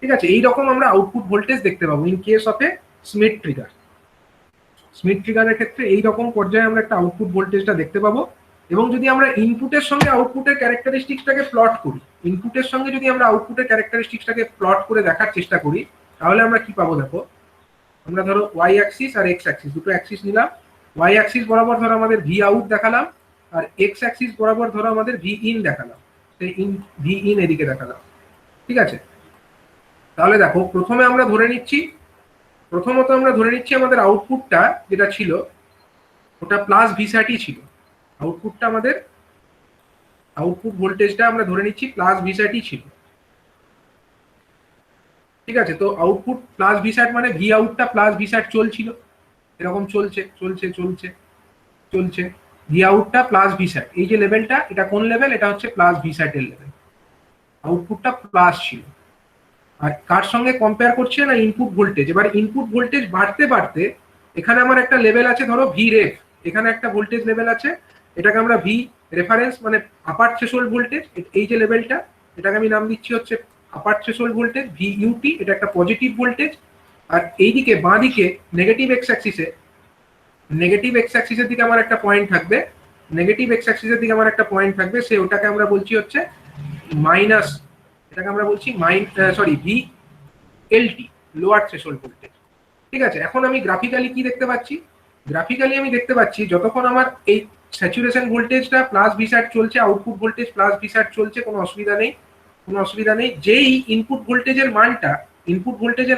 ঠিক আছে, এইরকম আমরা আউটপুট ভোল্টেজ দেখতে পাবো in case of a Schmitt trigger. Schmitt ট্রিগারের ক্ষেত্রে এইরকম পর্যায়ে আমরা একটা আউটপুট ভোল্টেজটা দেখতে পাবো। এবং যদি আমরা ইনপুটের সঙ্গে আউটপুটের ক্যারেক্টারিস্টিক্সটাকে প্লট করি, ইনপুটের সঙ্গে যদি আমরা আউটপুটের ক্যারেক্টারিস্টিক্সটাকে প্লট করে দেখার চেষ্টা করি, তাহলে আমরা কি পাবো? দেখো, আমরা ধরো ওয়াই অ্যাক্সিস আর এক্স অ্যাক্সিস দুটো অ্যাক্সিস নিলাম। ওয়াই অ্যাক্সিস বরাবর ধরো আমাদের ভি আউট দেখালাম, আর এক্স অ্যাক্সিস বরাবর ধরো আমাদের ভি ইন দেখালাম, ভি ইন এদিকে দেখালাম। ঠিক আছে, তাহলে দেখো প্রথমত আমরা ধরে নিচ্ছি আমাদের আউটপুটটা যেটা ছিল ওটা প্লাস ভি স্যাটই ছিল। আউটপুটটা আমাদের আউটপুট ভোল্টেজটা আমরা ধরে নিচ্ছি প্লাস ভি স্যাটই ছিল। ঠিক আছে, তো আউটপুট প্লাস ভি স্যাট মানে ভি আউটটা প্লাস ভি স্যাট চলছিল, এরকম চলছে চলছে চলছে চলছে, ভি আউটটা প্লাস ভি স্যাট, এই যে লেভেলটা, এটা কোন লেভেল? এটা হচ্ছে প্লাস ভি স্যাটের লেভেল। আউটপুটটা প্লাস ছিল। আর কার সঙ্গে কম্পেয়ার করছে? না ইনপুট ভোল্টেজ। এবার ইনপুট ভোল্টেজ বাড়তে বাড়তে এখানে আমার একটা লেভেল আছে, ধরো ভি রেফ, এখানে একটা ভোল্টেজ লেভেল আছে, এটাকে আমরা ভি রেফারেন্স মানে আপার থ্রেশহোল্ড ভোল্টেজ, এই যে লেভেলটা, এটাকে আমি নাম দিচ্ছি হচ্ছে আপার থ্রেশহোল্ড ভোল্টেজ ভি ইউটি, এটা একটা পজিটিভ ভোল্টেজ। আর এইদিকে বাঁ দিকে নেগেটিভ এক্স অ্যাক্সিসের দিকে আমার একটা পয়েন্ট থাকবে, সে ওটাকে আমরা বলছি হচ্ছে মাইনাস, এটাকে আমরা বলছি V LT, lower threshold voltage. ঠিক আছে, এখন আমি গ্রাফিক্যালি কি দেখতে পাচ্ছি? গ্রাফিক্যালি আমি দেখতে পাচ্ছি যতক্ষণ আমার এই স্যাচুরেশন ভোল্টেজটা প্লাস ভি স্যাট চলছে, আউটপুট ভোল্টেজ প্লাস ভি স্যাট চলছে, কোনো অসুবিধা নেই। যেই ইনপুট ভোল্টেজের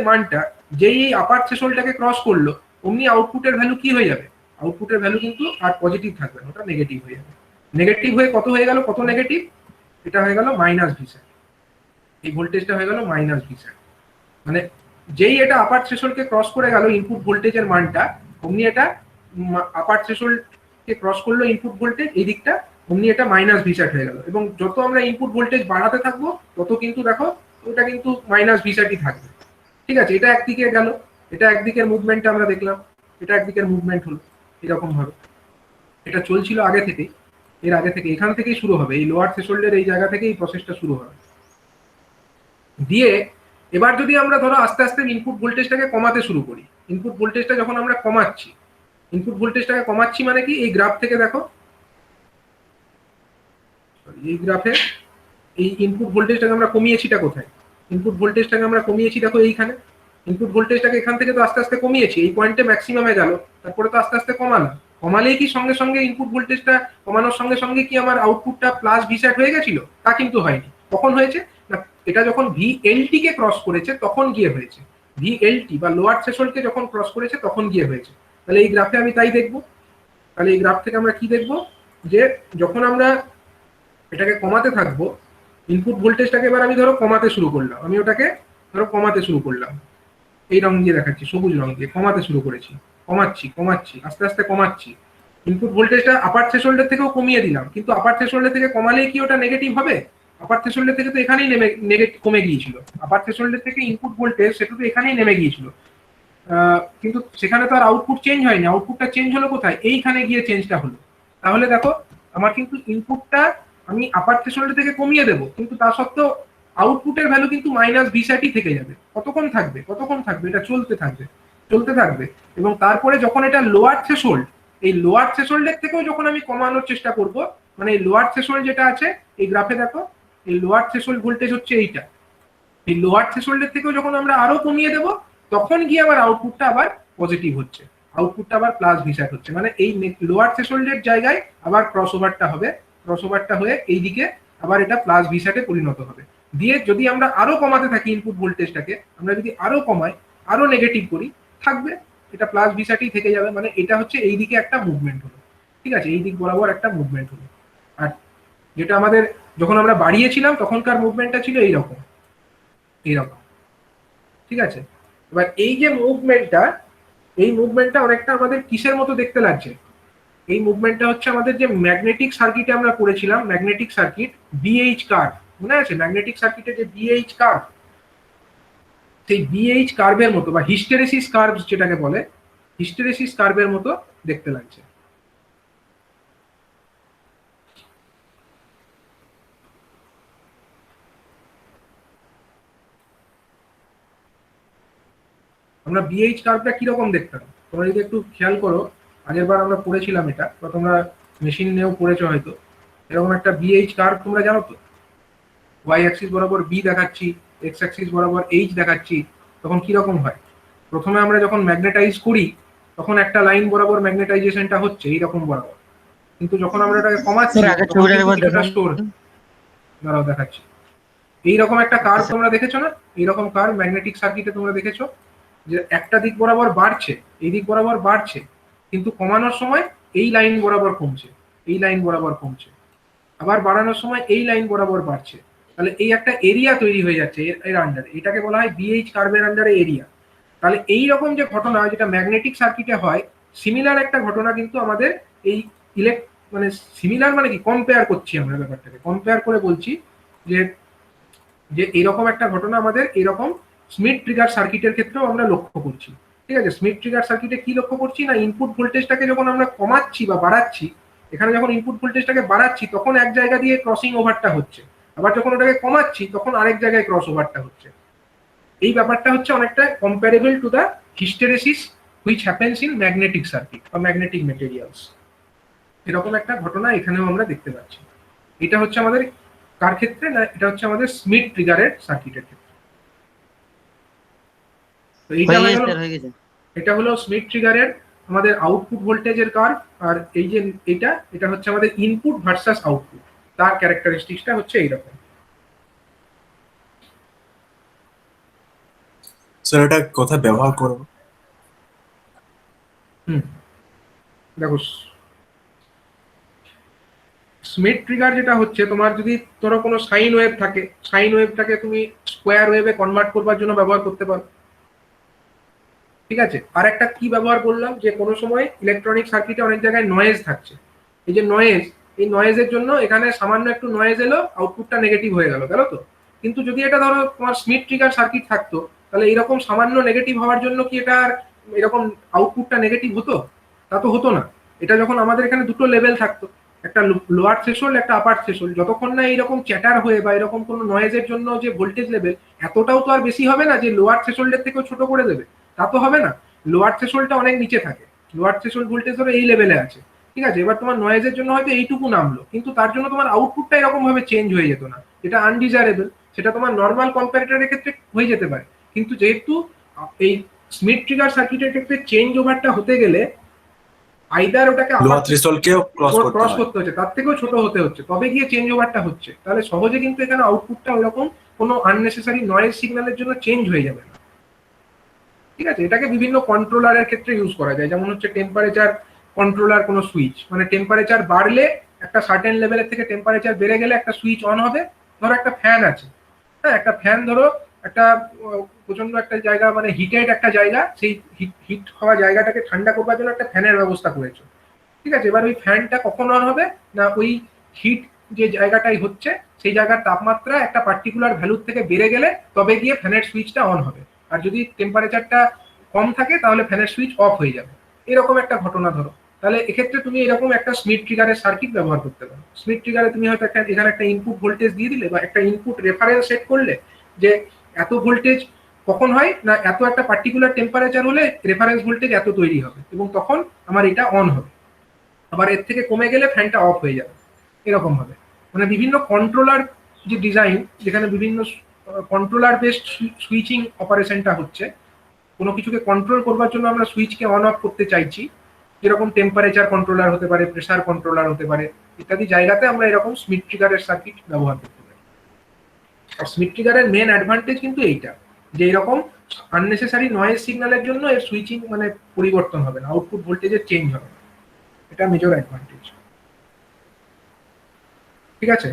মানটা যেই আপার থ্রেশহোল্ডটাকে ক্রস করলো, অমনি আউটপুটের ভ্যালু কি হয়ে যাবে? আউটপুটের ভ্যালু কিন্তু আর পজিটিভ থাকবে না, ওটা নেগেটিভ হয়ে যাবে। নেগেটিভ হয়ে কত হয়ে গেল? কত নেগেটিভ? এটা হয়ে গেল মাইনাস ভি স্যাট, এই ভোল্টেজটা হয়ে গেল মাইনাস ভি স্যাট। মানে যেই এটা আপার থ্রেশহোল্ডকে ক্রস করে গেল ইনপুট ভোল্টেজের মানটা, অমনি এটা আপার থ্রেশহোল্ডকে ক্রস করলো ইনপুট ভোল্টেজ এই দিকটা, অমনি এটা মাইনাস ভি স্যাট হয়ে গেল। এবং যত আমরা ইনপুট ভোল্টেজ বাড়াতে থাকবো তত কিন্তু দেখো ওটা কিন্তু মাইনাস ভি স্যাটই থাকবে। ঠিক আছে, এটা একদিকে গেল, এটা একদিকের মুভমেন্টটা আমরা দেখলাম, এটা একদিকের মুভমেন্ট হলো এরকম ভাবে। এটা চলছিল আগে থেকেই, এর আগে থেকে, এখান থেকেই শুরু হবে, এই লোয়ার থ্রেশহোল্ডের এই জায়গা থেকে এই প্রসেসটা শুরু হবে। দিয়ে এবার যদি আমরা ধরো আস্তে আস্তে ইনপুট ভোল্টেজটাকে কমাতে শুরু করি, ইনপুট ভোল্টেজটা যখন আমরা কমাচ্ছি মানে কি? এই গ্রাফ থেকে দেখো, এই গ্রাফে এই ইনপুট ভোল্টেজটাকে আমরা কমিয়েছিটা কোথায়? ইনপুট ভোল্টেজটাকে আমরা কমিয়েছি দেখো এইখানে। ইনপুট ভোল্টেজটাকে এখান থেকে তো আস্তে আস্তে কমিয়েছি, এই পয়েন্টে ম্যাক্সিমামে গেল, তারপরে তো আস্তে আস্তে কমালেই কি সঙ্গে সঙ্গে ইনপুট ভোল্টেজটা কমানোর সঙ্গে সঙ্গে কি আমার আউটপুটটা প্লাস ভি স্যাট হয়ে গেছিল? তা কিন্তু হয়নি। কখন হয়েছে? না এটা যখন ভিএলটি কে ক্রস করেছে তখন গিয়ে হয়েছে, ভিএলটি বা লোয়ার থ্রেশহোল্ডকে যখন ক্রস করেছে তখন গিয়ে হয়েছে। তাহলে এই গ্রাফে আমি তাই দেখবো। তাহলে এই গ্রাফ থেকে আমরা কি দেখবো? যে যখন আমরা এটাকে কমাতে থাকবো, ইনপুট ভোল্টেজটাকে এবার আমি ধরো কমাতে শুরু করলাম, আমি ওটাকে ধরো কমাতে শুরু করলাম, এই রং দিয়ে দেখাচ্ছি, সবুজ রং দিয়ে কমাতে শুরু করেছি, কমাচ্ছি আস্তে আস্তে কমাচ্ছি। ইনপুট ভোল্টেজটা আপার থ্রেশহোল্ডের থেকেও কমিয়ে দিলাম, কিন্তু আপার থ্রেশহোল্ডের থেকে কমালেই কি ওটা নেগেটিভ হবে? আপার থ্রেশহোল্ডের থেকে তো এখানেই কমে গিয়েছিল, আপার থ্রেশহোল্ডের থেকে ইনপুট ভোল্টেজ সেটা তো এখানেই নেমে গিয়েছিল, কিন্তু সেখানে তো আর আউটপুট চেঞ্জ হয়নি। আউটপুটটা চেঞ্জ হলো কোথায়? এইখানে গিয়ে চেঞ্জটা হলো। তাহলে দেখো আমার কিন্তু ইনপুটটা আমি আপার থ্রেশহোল্ড থেকে কমিয়ে দেবো, কিন্তু তা সত্ত্বেও আউটপুটের ভ্যালু কিন্তু মাইনাস ভিস্যাটই থেকে যাবে। কতক্ষণ থাকবে, কতক্ষণ থাকবে, এটা চলতে থাকবে, চলতে থাকবে। এবং তারপরে যখন এটা লোয়ার থ্রেশহোল্ড, এই লোয়ার থ্রেশহোল্ডের থেকেও যখন আমি কমানোর চেষ্টা করব, মানে এই লোয়ার থ্রেশহোল্ড যেটা আছে এই গ্রাফে দেখো, এই লোয়ার থ্রেশহোল্ড ভোল্টেজ হচ্ছে এইটা, এই লোয়ার থ্রেশহোল্ডের থেকেও যখন আমরা আরো কমিয়ে দেব, তখন গিয়ে আবার আউটপুটটা আবার পজিটিভ হচ্ছে, আউটপুটটা আবার প্লাস ভিস্যাট হচ্ছে। মানে এই লোয়ার থ্রেশহোল্ডের জায়গায় আবার ক্রস ওভারটা হবে, ক্রস ওভারটা হয়ে এইদিকে আবার এটা প্লাস ভিস্যাটে পরিণত হবে। দিয়ে যদি আমরা আরো কমাতে থাকি ইনপুট ভোল্টেজটাকে, আমরা যদি আরো কমাই, আরো নেগেটিভ করি, থাকবে এটা প্লাস ভিস্যাটই থেকে যাবে। মানে এটা হচ্ছে এইদিকে একটা মুভমেন্ট হলো, ঠিক আছে, এই দিক বরাবর একটা মুভমেন্ট হলো। আর যেটা আমাদের যখন আমরা বাড়িয়েছিলাম তখনকার মুভমেন্টটা ছিল এইরকম, এইরকম, ঠিক আছে। এবার এই যে মুভমেন্টটা, এই মুভমেন্টটা অনেকটা আমাদের কিসের মতো দেখতে লাগছে? এই মুভমেন্টটা হচ্ছে আমাদের যে ম্যাগনেটিক সার্কিটে আমরা পড়েছিলাম, ম্যাগনেটিক সার্কিট বিএইচ কার্ভ, মনে আছে ম্যাগনেটিক সার্কিটে যে বিএইচ কার্ভ, সেই বিএইচ কার্ভের মতো বা হিস্টেরেসিস কার্ভ যেটাকে বলে, হিস্টেরেসিস কার্ভের মতো দেখতে লাগছে। আমরা বিএইচ কার্ভটা কিরকম দেখতাম তোমরা যদি একটু খেয়াল করো, আগের বার আমরা পড়েছিলাম এটা, বা তোমরা মেশিন নিয়েও পড়েছো হয়তো। এরকম একটা বিএইচ কার্ভ তোমরা জানো তো, ওয়াই অ্যাক্সিস বরাবর বি দেখাচ্ছি, এক্স অ্যাক্সিস বরাবর এইচ দেখাচ্ছি, তখন কিরকম হয়? প্রথমে আমরা যখন ম্যাগনেটাইজ করি তখন একটা লাইন বরাবর ম্যাগনেটাইজেশনটা হচ্ছে এইরকম বরাবর, কিন্তু যখন আমরা এটাকে কমাচ্ছি স্টোর, দাঁড়াও দেখাচ্ছি, এইরকম একটা কার্ভ তোমরা দেখেছো না? এইরকম কার্ভ ম্যাগনেটিক সার্কিটে তোমরা দেখেছো যে একটা দিক বরাবর বাড়ছে, এই দিক বরাবর বাড়ছে, কিন্তু কমানোর সময় এই লাইন বরাবর কমছে, এই লাইন বরাবর কমছে, আবার বাড়ানোর সময় এই লাইন বরাবর বাড়ছে। তাহলে এই একটা এরিয়া তৈরি হয়ে যাচ্ছে এর আন্ডারে, এটাকে বলা হয় বিএইচ কার্ভের আন্ডারে এরিয়া। তাহলে এই রকম যে ঘটনা যেটা ম্যাগনেটিক সার্কিটে হয়, সিমিলার একটা ঘটনা কিন্তু আমাদের এই মানে সিমিলার মানে কি, কম্পেয়ার করছি আমরা ব্যাপারটাকে, কম্পেয়ার করে বলছি যে যে এরকম একটা ঘটনা আমাদের এরকম স্মিথ ট্রিগার সার্কিটের ক্ষেত্রেও আমরা লক্ষ্য করছি, ঠিক আছে। স্মিথ ট্রিগার সার্কিটে কি লক্ষ্য করছি না, ইনপুট ভোল্টেজটাকে যখন আমরা কমাচ্ছি বা বাড়াচ্ছি, এখানে যখন ইনপুট ভোল্টেজটাকে বাড়াচ্ছি তখন এক জায়গা দিয়ে ক্রসিং ওভারটা হচ্ছে, আবার যখন ওটাকে কমাচ্ছি তখন আরেক জায়গায় ক্রস ওভারটা হচ্ছে। এই ব্যাপারটা হচ্ছে অনেকটা comparable to the hysteresis which happens in magnetic circuit বা ম্যাগনেটিক মেটেরিয়ালস। এরকম একটা ঘটনা এখানেও আমরা দেখতে পাচ্ছি। এটা হচ্ছে আমাদের কার ক্ষেত্রে না, এটা হচ্ছে আমাদের স্মিথ ট্রিগারের সার্কিটের ক্ষেত্রে। তো এইটা এটা হলো স্মিথ ট্রিগারের আমাদের আউটপুট ভোল্টেজের কার্ভ। আর এই যে এটা হচ্ছে আমাদের ইনপুট ভার্সাস আউটপুট, তার ক্যারেক্টারিস্টিক্সটা হচ্ছে এইরকম। স্যার এটা কোথায় ব্যবহার করব? দেখো স্মিথ ট্রিগার যেটা হচ্ছে, তোমার যদি ধরো কোনো সাইন ওয়েভ থাকে, সাইন ওয়েভটাকে তুমি স্কোয়ার ওয়েভে কনভার্ট করবার জন্য ব্যবহার করতে পারো, ঠিক আছে। আর একটা কি ব্যবহার করলাম, যে কোনো সময় ইলেকট্রনিক সার্কিটে অনেক জায়গায় নয়েজ থাকছে, এই যে নয়েজ, এই নয়েজের জন্য এখানে সামান্য একটু নয়েজ এলো, আউটপুটটা নেগেটিভ হয়ে গেল, গেল তো। কিন্তু যদি এটা ধরো তোমার স্মিথ ট্রিগার সার্কিট থাকতো, তাহলে এরকম সামান্য নেগেটিভ হওয়ার জন্য কি এটা এরকম আউটপুটটা নেগেটিভ হতো? তা তো হতো না। এটা যখন আমাদের এখানে দুটো লেভেল থাকতো, একটা লোয়ার থ্রেশহোল্ড, একটা আপার থ্রেশহোল্ড, যতক্ষণ না এইরকম চ্যাটার হয়ে বা এরকম কোনো নয়েজের জন্য যে ভোল্টেজ লেভেল এতটাও তো আর বেশি হবে না যে লোয়ার থ্রেশহোল্ডের থেকেও ছোট করে দেবে, তা তো হবে না। লোয়ার থ্রেশহোল্ডটা অনেক নিচে থাকে, লোয়ার থ্রেশহোল্ড ভোল্টেজ ধরো এই লেভেলে আছে, ঠিক আছে। এবার তোমার নয়েজের জন্য হয়তো এইটুকু নামলো, কিন্তু তার জন্য তোমার আউটপুটটা এরকম ভাবে চেঞ্জ হয়ে যেত না, এটা আনডিজারেবল। সেটা তোমার নর্মাল কম্পারেটরের ক্ষেত্রে হয়ে যেতে পারে, কিন্তু যেহেতু এই স্মিথ ট্রিগার সার্কিটের ক্ষেত্রে চেঞ্জ ওভারটা হতে গেলে আইদার ওটাকে লোয়ার থ্রেশহোল্ডকেও ক্রস করতে হচ্ছে, তার থেকেও ছোট হতে হচ্ছে, তবে গিয়ে চেঞ্জ ওভারটা হচ্ছে। তাহলে সহজে কিন্তু এখানে আউটপুটটা ওইরকম কোনো আননেসেসারি নয়েজ সিগন্যালের জন্য চেঞ্জ হয়ে যাবে না, ঠিক আছে। এটাকে বিভিন্ন কন্ট্রোলারের ক্ষেত্রে ইউজ করা যায়, যেমন হচ্ছে টেম্পারেচার কন্ট্রোলার কোনো সুইচ, মানে টেম্পারেচার বাড়লে একটা সার্টেন লেভেলের থেকে টেম্পারেচার বেড়ে গেলে একটা সুইচ অন হবে। ধরো একটা ফ্যান আছে, হ্যাঁ, একটা ফ্যান ধরো একটা প্রচন্ড একটা জায়গা, মানে হিটেড একটা জায়গা, সেই হিট হওয়া জায়গাটাকে ঠান্ডা করবার জন্য একটা ফ্যানের ব্যবস্থা করেছো, ঠিক আছে। এবার ওই ফ্যানটা কখন অন হবে না, ওই হিট যে জায়গাটাই হচ্ছে সেই জায়গার তাপমাত্রা একটা পার্টিকুলার ভ্যালুর থেকে বেড়ে গেলে তবে গিয়ে ফ্যানের সুইচটা অন হবে। আর যদি টেম্পারেচারটা কম থাকে তাহলে ফ্যানের সুইচ অফ হয়ে যাবে, এরকম একটা ঘটনা ধরো। তাহলে এক্ষেত্রে তুমি এরকম একটা স্মিথ ট্রিগারের সার্কিট ব্যবহার করতে পারো। স্মিথ ট্রিগারে তুমি হয়তো এখানে একটা ইনপুট ভোল্টেজ দিয়ে দিলে বা একটা ইনপুট রেফারেন্স সেট করলে যে এত ভোল্টেজ কখন হয় না, এত একটা পার্টিকুলার টেম্পারেচার হলে রেফারেন্স ভোল্টেজ এত তৈরি হবে এবং তখন আমার এটা অন হবে, আবার এর থেকে কমে গেলে ফ্যানটা অফ হয়ে যাবে, এরকম হবে। মানে বিভিন্ন কন্ট্রোলার যে ডিজাইন, যেখানে বিভিন্ন কন্ট্রোলার বেসড সুইচিং অপারেশনটা হচ্ছে, কোনো কিছুকে কন্ট্রোল করবার জন্য আমরা সুইচকে অন অফ করতে চাইছি, যেরকম টেম্পারেচার কন্ট্রোলার হতে পারে, প্রেসার কন্ট্রোলার হতে পারে, ইত্যাদি জায়গাতে আমরা এরকম স্মিথ ট্রিগারের সার্কিট ব্যবহার করতে পারি। আর স্মিথ ট্রিগারের মেন অ্যাডভান্টেজ কিন্তু এইটা, যে এরকম আননেসেসারি নয়েজ সিগন্যালের জন্য এর সুইচিং মানে পরিবর্তন হবে না, আউটপুট ভোল্টেজের চেঞ্জ হবে না, এটা মেজর অ্যাডভান্টেজ। ঠিক আছে।